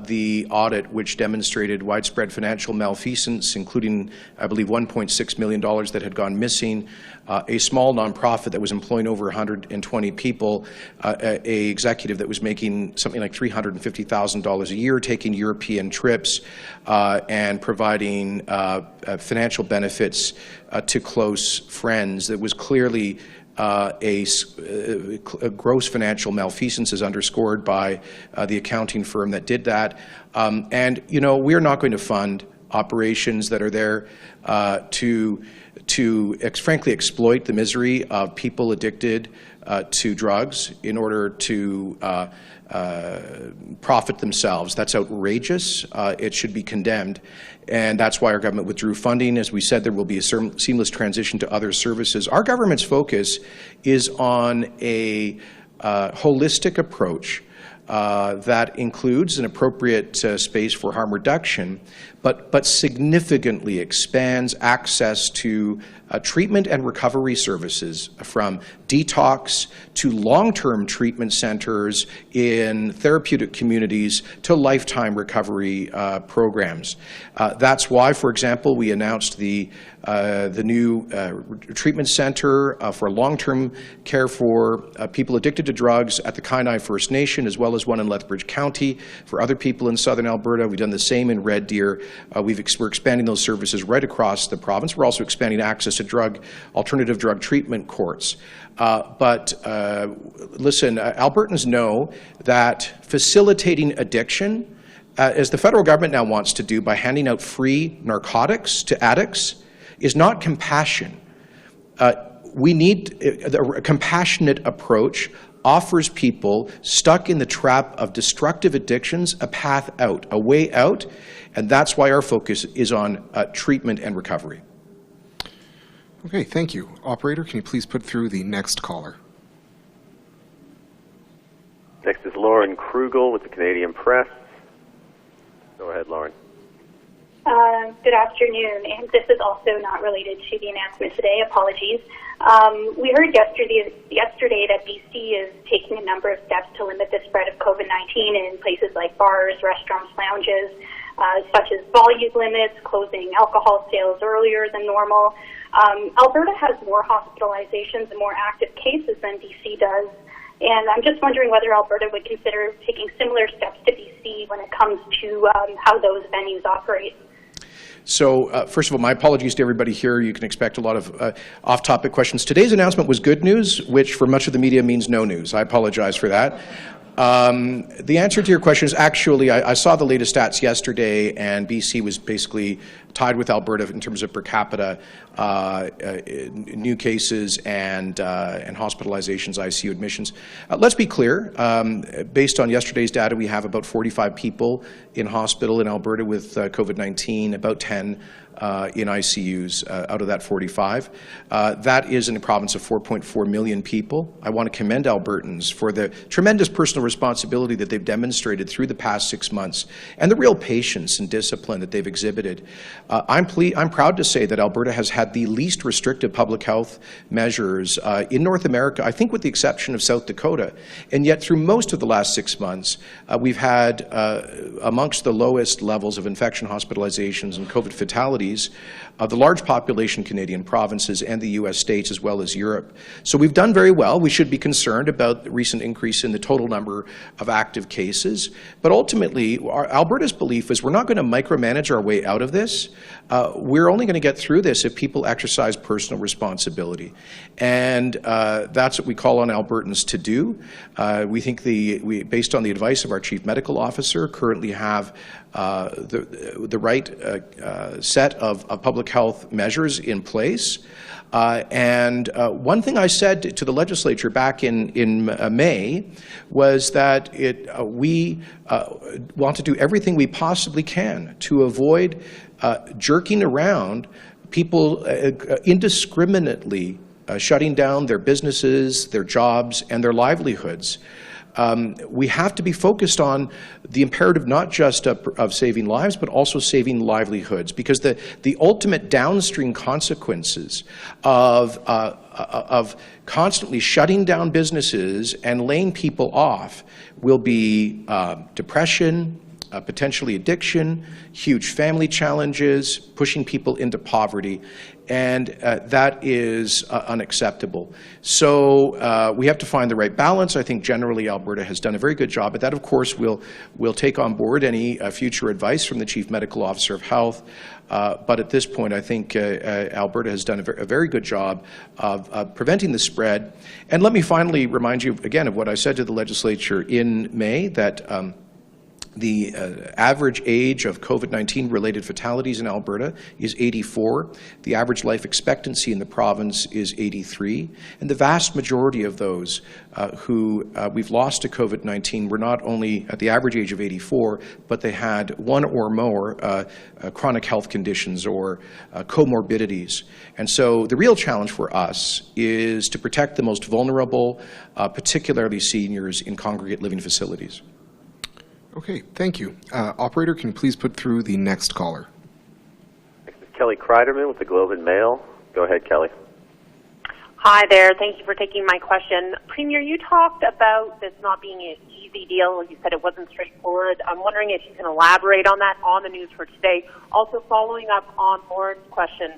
the audit which demonstrated widespread financial malfeasance, including, I believe, $1.6 million that had gone missing, a small nonprofit that was employing over 120 people, a executive that was making something like $350,000 a year, taking European trips, and providing financial benefits to close friends. That was clearly a gross financial malfeasance, as underscored by the accounting firm that did that. And, you know, we're not going to fund operations that are there to frankly exploit the misery of people addicted to drugs in order to profit themselves. That's outrageous. It should be condemned. And that's why our government withdrew funding. As we said, there will be a seamless transition to other services. Our government's focus is on a holistic approach that includes an appropriate space for harm reduction, but significantly expands access to treatment and recovery services, from detox to long-term treatment centers in therapeutic communities to lifetime recovery programs. That's why, for example, we announced the new treatment center for long-term care for people addicted to drugs at the Kainai First Nation, as well as one in Lethbridge County for other people in southern Alberta. We've done the same in Red Deer. We're expanding those services right across the province. We're also expanding access to alternative drug treatment courts. But listen, Albertans know that facilitating addiction, as the federal government now wants to do by handing out free narcotics to addicts, is not compassion. We need a compassionate approach, offers people stuck in the trap of destructive addictions a path out, a way out, and that's why our focus is on treatment and recovery. Okay, thank you. Operator, can you please put through the next caller? Next is Lauren Krugel with the Canadian Press. Go ahead, Lauren. Good afternoon, and this is also not related to the announcement today. Apologies. We heard yesterday that BC is taking a number of steps to limit the spread of COVID-19 in places like bars, restaurants, lounges, such as volume limits, closing alcohol sales earlier than normal. Alberta has more hospitalizations and more active cases than BC does, and I'm just wondering whether Alberta would consider taking similar steps to BC when it comes to how those venues operate. So, first of all, my apologies to everybody here. You can expect a lot of off-topic questions. Today's announcement was good news, which for much of the media means no news. I apologize for that. The answer to your question is actually, I saw the latest stats yesterday, and BC was basically tied with Alberta in terms of per capita new cases and hospitalizations, ICU admissions. Let's be clear. Based on yesterday's data, we have about 45 people in hospital in Alberta with COVID-19, about 10 in ICUs out of that 45. That is in a province of 4.4 million people. I want to commend Albertans for the tremendous personal responsibility that they've demonstrated through the past 6 months and the real patience and discipline that they've exhibited. I'm proud to say that Alberta has had the least restrictive public health measures in North America, I think with the exception of South Dakota. And yet through most of the last 6 months, we've had amongst the lowest levels of infection hospitalizations and COVID fatalities of the large population Canadian provinces and the U.S. states as well as Europe. So we've done very well. We should be concerned about the recent increase in the total number of active cases. But ultimately, Alberta's belief is we're not going to micromanage our way out of this. We're only going to get through this if people exercise personal responsibility. And that's what we call on Albertans to do. We think based on the advice of our Chief Medical Officer, currently have the right set of public health measures in place. And one thing I said to the legislature back in May was that we want to do everything we possibly can to avoid jerking around people indiscriminately shutting down their businesses, their jobs, and their livelihoods. We have to be focused on the imperative not just of saving lives, but also saving livelihoods, because the ultimate downstream consequences of constantly shutting down businesses and laying people off will be depression, potentially addiction, huge family challenges, pushing people into poverty, and that is unacceptable. So we have to find the right balance. I think generally Alberta has done a very good job at that. Of course, we'll take on board any future advice from the Chief Medical Officer of Health, but at this point I think Alberta has done a very good job of preventing the spread. And let me finally remind you again of what I said to the legislature in May, that the average age of COVID-19 related fatalities in Alberta is 84. The average life expectancy in the province is 83. And the vast majority of those who we've lost to COVID-19 were not only at the average age of 84, but they had one or more chronic health conditions or comorbidities. And so the real challenge for us is to protect the most vulnerable, particularly seniors in congregate living facilities. Okay, thank you. Operator, can you please put through the next caller? Next is Kelly Kreiderman with the Globe and Mail. Go ahead, Kelly. Hi there. Thank you for taking my question. Premier, you talked about this not being an easy deal. You said it wasn't straightforward. I'm wondering if you can elaborate on that on the news for today. Also, following up on Morin's question,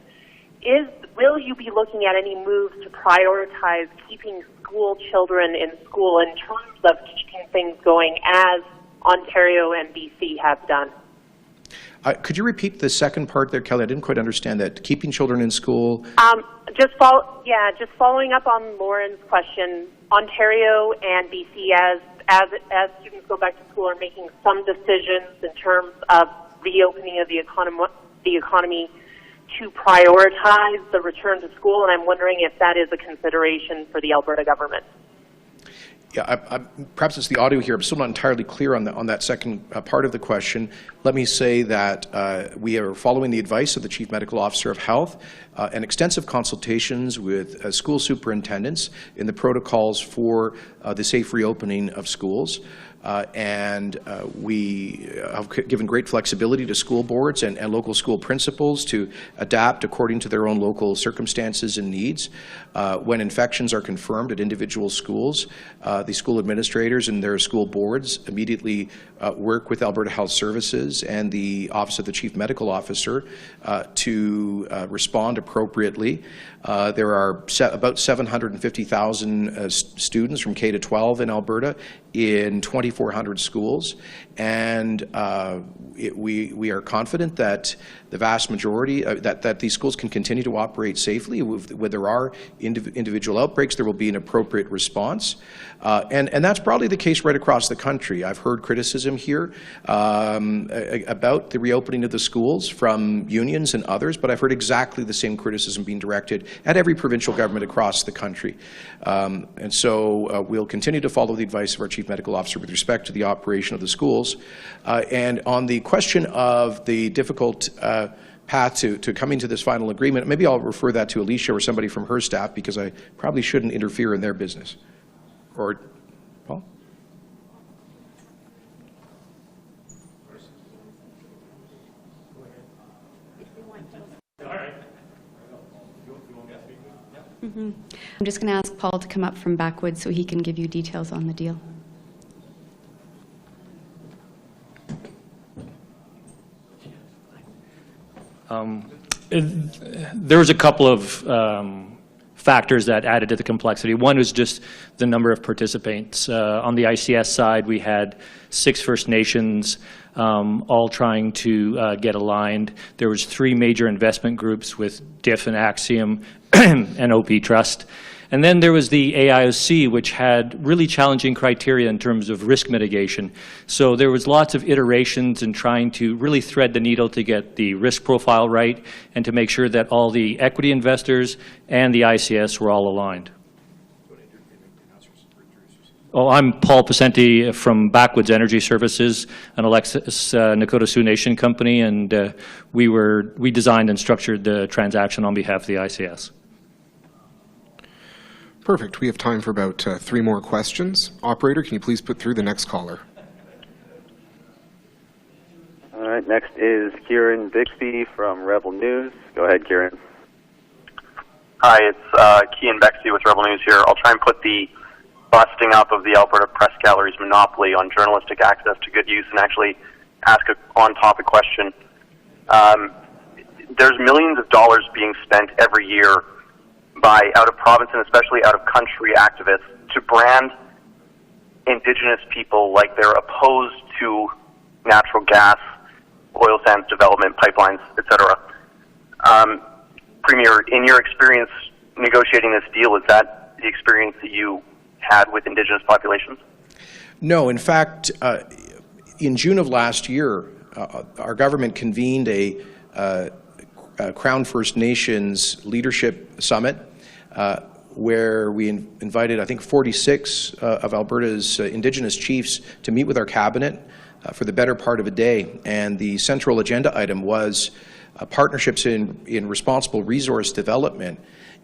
will you be looking at any moves to prioritize keeping school children in school in terms of keeping things going as Ontario and BC have done? Could you repeat the second part there, Kelly? I didn't quite understand that. Keeping children in school? Just following up on Lauren's question, Ontario and BC, as students go back to school, are making some decisions in terms of reopening of the economy to prioritize the return to school, and I'm wondering if that is a consideration for the Alberta government. Yeah, perhaps it's the audio here. I'm still not entirely clear on that second part of the question. Let me say that we are following the advice of the Chief Medical Officer of Health and extensive consultations with school superintendents in the protocols for the safe reopening of schools. and we have given great flexibility to school boards and local school principals to adapt according to their own local circumstances and needs. When infections are confirmed at individual schools, the school administrators and their school boards immediately work with Alberta Health Services and the Office of the Chief Medical Officer to respond appropriately. There are about 750,000 students from K to 12 in Alberta in 2,400 schools, and we are confident that the vast majority, that these schools can continue to operate safely. When there are individual outbreaks, there will be an appropriate response. And that's probably the case right across the country. I've heard criticism here about the reopening of the schools from unions and others, but I've heard exactly the same criticism being directed at every provincial government across the country. And so we'll continue to follow the advice of our Chief Medical Officer with respect to the operation of the schools. And on the question of the difficult path to coming to this final agreement, maybe I'll refer that to Alicia or somebody from her staff, because I probably shouldn't interfere in their business. Or Paul? I'm just going to ask Paul to come up from Backwoods so he can give you details on the deal. There was a couple of factors that added to the complexity. One was just the number of participants. On the ICS side, we had 6 First Nations all trying to get aligned. There was 3 major investment groups with DIF and Axiom and OP Trust. And then there was the AIOC, which had really challenging criteria in terms of risk mitigation. So there was lots of iterations in trying to really thread the needle to get the risk profile right and to make sure that all the equity investors and the ICS were all aligned. Oh, I'm Paul Pacenti from Backwoods Energy Services, an Alexis Nakoda Sioux Nation company, and we designed and structured the transaction on behalf of the ICS. Perfect. We have time for about 3 more questions. Operator, can you please put through the next caller? All right, next is Kieran Bixby from Rebel News. Go ahead, Kieran. Hi, it's Kean Bexley with Rebel News here. I'll try and put the busting up of the Alberta Press Gallery's monopoly on journalistic access to good use and actually ask an on-topic question. There's millions of dollars being spent every year by out-of-province and especially out-of-country activists to brand Indigenous people like they're opposed to natural gas, oil sands development, pipelines, etc. Premier, in your experience negotiating this deal, is that the experience that you had with Indigenous populations? No. In fact, in June of last year, our government convened a Crown First Nations Leadership Summit where we invited, I think, 46 of Alberta's Indigenous chiefs to meet with our cabinet for the better part of a day. And the central agenda item was partnerships in responsible resource development.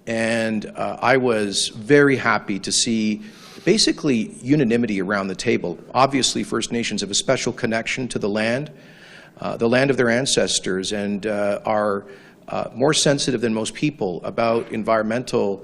And I was very happy to see basically unanimity around the table. Obviously, First Nations have a special connection to the land of their ancestors, and are more sensitive than most people about environmental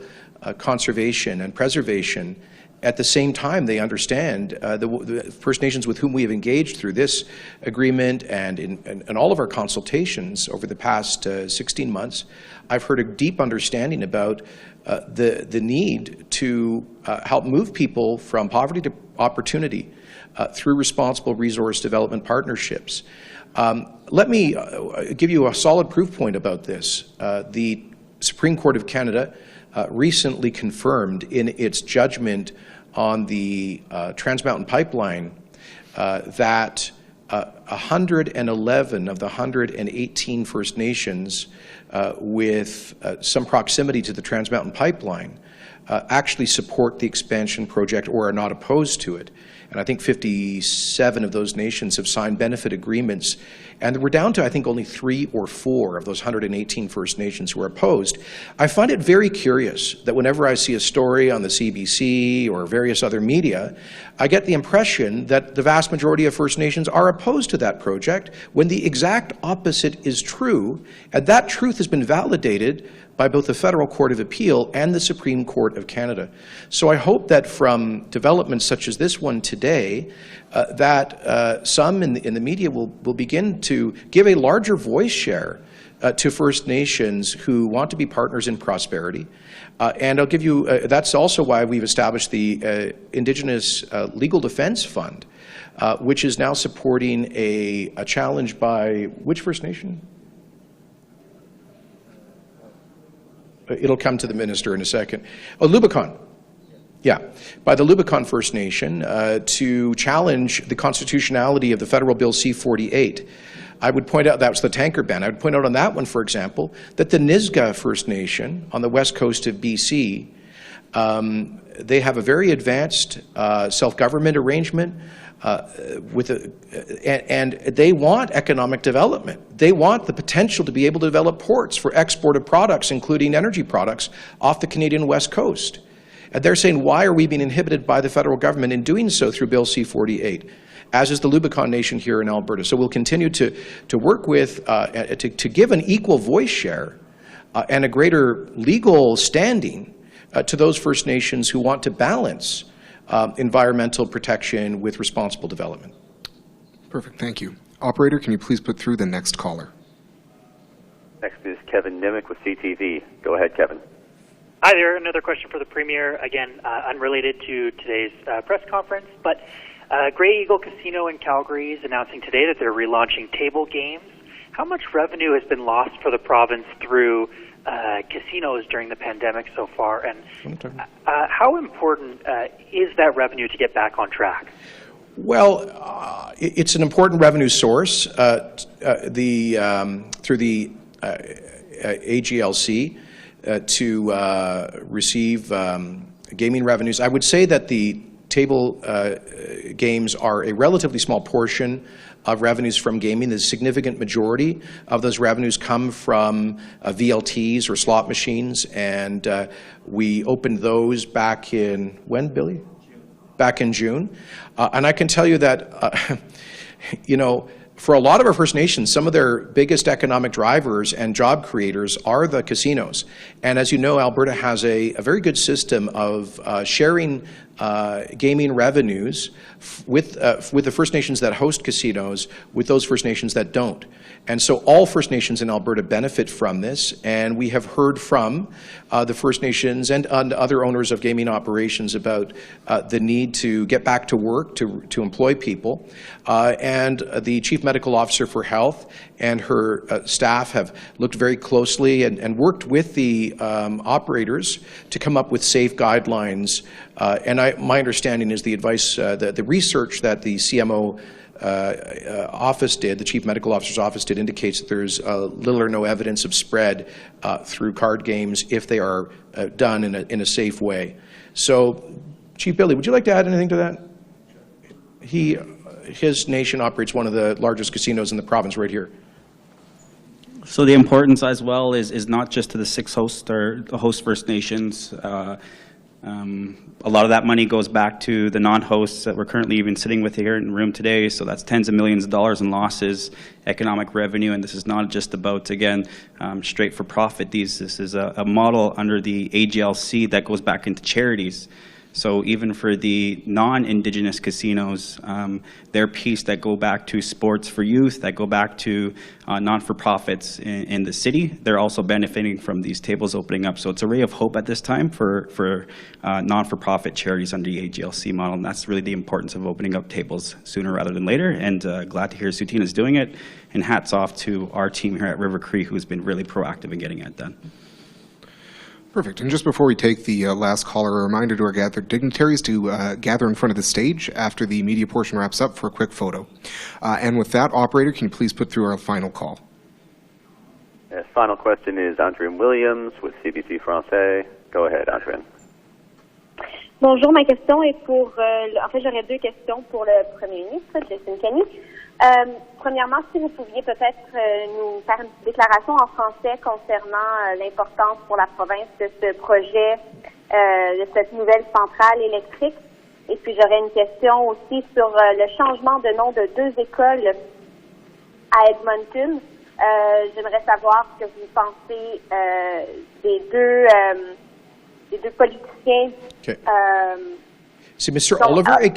conservation and preservation. At the same time, they understand the First Nations with whom we have engaged through this agreement and in all of our consultations over the past 16 months, I've heard a deep understanding about the need to help move people from poverty to opportunity through responsible resource development partnerships. Let me give you a solid proof point about this. The Supreme Court of Canada recently confirmed in its judgment on the Trans Mountain Pipeline that 111 of the 118 First Nations with some proximity to the Trans Mountain Pipeline actually support the expansion project or are not opposed to it. And I think 57 of those nations have signed benefit agreements. And we're down to, I think, only 3 or 4 of those 118 First Nations who are opposed. I find it very curious that whenever I see a story on the CBC or various other media, I get the impression that the vast majority of First Nations are opposed to that project, when the exact opposite is true. And that truth has been validated by both the Federal Court of Appeal and the Supreme Court of Canada. So I hope that from developments such as this one today, that some in the media will begin to give a larger voice share to First Nations who want to be partners in prosperity. And I'll give you, that's also why we've established the Indigenous Legal Defense Fund, which is now supporting a challenge by which First Nation? It'll come to the minister in a second. Oh, Lubicon. Yeah, by the Lubicon First Nation to challenge the constitutionality of the federal bill C-48. I would point out, that was the tanker ban. I would point out on that one, for example, that the Nisga'a First Nation on the west coast of BC, they have a very advanced self-government arrangement and they want economic development. They want the potential to be able to develop ports for export of products, including energy products, off the Canadian west coast. And they're saying, why are we being inhibited by the federal government in doing so through Bill C-48? As is the Lubicon Nation here in Alberta. So we'll continue to work with, to give an equal voice share and a greater legal standing to those First Nations who want to balance environmental protection with responsible development. Perfect, thank you. Operator, can you please put through the next caller? Next is Kevin Nimick with CTV. Go ahead, Kevin. Hi there, another question for the Premier, again, unrelated to today's press conference, but Grey Eagle Casino in Calgary is announcing today that they're relaunching table games. How much revenue has been lost for the province through casinos during the pandemic so far, and how important is that revenue to get back on track? Well, it's an important revenue source through the AGLC to receive gaming revenues. I would say that the table games are a relatively small portion of revenues from gaming. The significant majority of those revenues come from VLTs or slot machines, and we opened those back in, when, Billy? Back in June. And I can tell you that, you know, for a lot of our First Nations, some of their biggest economic drivers and job creators are the casinos. And as you know, Alberta has a very good system of sharing gaming revenues with the First Nations that host casinos with those First Nations that don't. And so all First Nations in Alberta benefit from this, and we have heard from the First Nations and other owners of gaming operations about the need to get back to work, to employ people. And the Chief Medical Officer for Health and her staff have looked very closely and worked with the operators to come up with safe guidelines. And my understanding is the advice, the research that the CMO office did, the Chief Medical Officer's office did, indicates that there's little or no evidence of spread through card games if they are done in a safe way. So, Chief Billy, would you like to add anything to that? His nation operates one of the largest casinos in the province right here. So the importance as well is not just to the 6 host First Nations. A lot of that money goes back to the non-hosts that we're currently even sitting with here in the room today. So that's tens of millions of dollars in losses, economic revenue, and this is not just about, again, straight for profit. This is a model under the AGLC that goes back into charities. So even for the non-Indigenous casinos, their piece that go back to sports for youth, that go back to non-for-profits in the city, they're also benefiting from these tables opening up. So it's a ray of hope at this time for non-for-profit charities under the AGLC model, and that's really the importance of opening up tables sooner rather than later. And glad to hear Sutina's doing it, and hats off to our team here at River Cree who's been really proactive in getting it done. Perfect. And just before we take the last caller, a reminder to our gathered dignitaries to gather in front of the stage after the media portion wraps up for a quick photo. And with that, operator, can you please put through our final call? Final question is Adrian Williams with CBC Francais. Go ahead, Adrian. Bonjour, ma question est pour... en fait, j'aurais deux questions pour le Premier ministre, Jason Kenney. Premièrement, si vous pouviez peut-être nous faire une petite déclaration en français concernant l'importance pour la province de ce projet, de cette nouvelle centrale électrique. Et puis, j'aurais une question aussi sur le changement de nom de deux écoles à Edmonton. J'aimerais savoir ce que vous pensez des deux politiciens. Okay. C'est M. Oliver et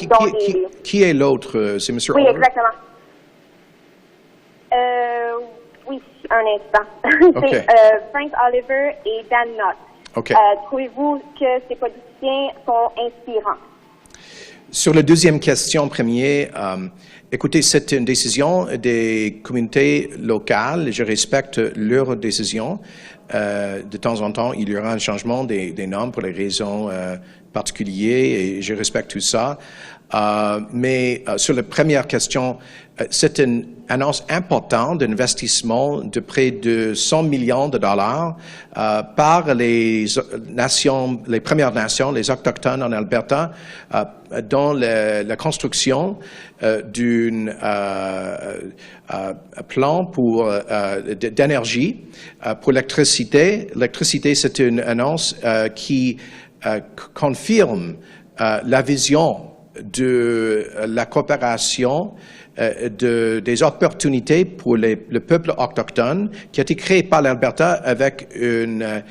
qui est l'autre? C'est M. Oui, Oliver? exactement. Oui, un instant. Okay. C'est Frank Oliver et Dan Knott. Okay. Trouvez-vous que ces politiciens sont inspirants? Sur la deuxième question, premier, écoutez, c'est une décision des communautés locales. Je respecte leurs décisions. De temps en temps, il y aura un changement des noms pour les raisons particulières et je respecte tout ça. Mais sur la première question, c'est une annonce importante d'investissement de près de 100 millions de dollars par les nations, les Premières Nations, les Autochtones en Alberta, dans la construction d'un plan pour d'énergie pour l'électricité. L'électricité, c'est une annonce qui confirme la vision de la coopération des opportunités pour le peuple autochtone qui a été créé par l'Alberta avec un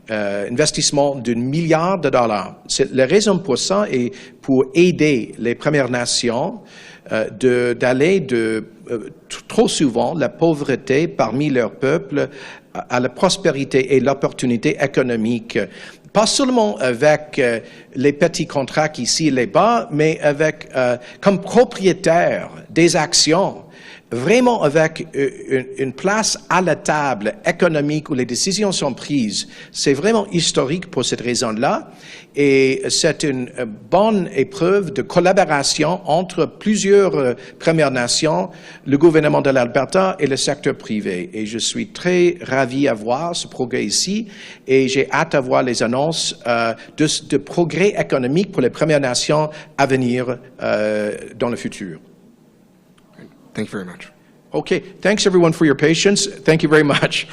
investissement d'1 milliard de dollars. La raison pour ça est pour aider les Premières Nations d'aller trop souvent la pauvreté parmi leur peuple à la prospérité et l'opportunité économique. Pas seulement avec les petits contrats ici et là-bas, mais avec, comme propriétaire des actions, vraiment avec une place à la table économique où les décisions sont prises. C'est vraiment historique pour cette raison-là. Et c'est une bonne épreuve de collaboration entre plusieurs Premières Nations, le gouvernement de l'Alberta et le secteur privé. Et je suis très ravi à voir ce progrès ici et j'ai hâte à voir les annonces de progrès économique pour les Premières Nations à venir dans le futur. Thank you very much. Okay, thanks everyone for your patience. Thank you very much.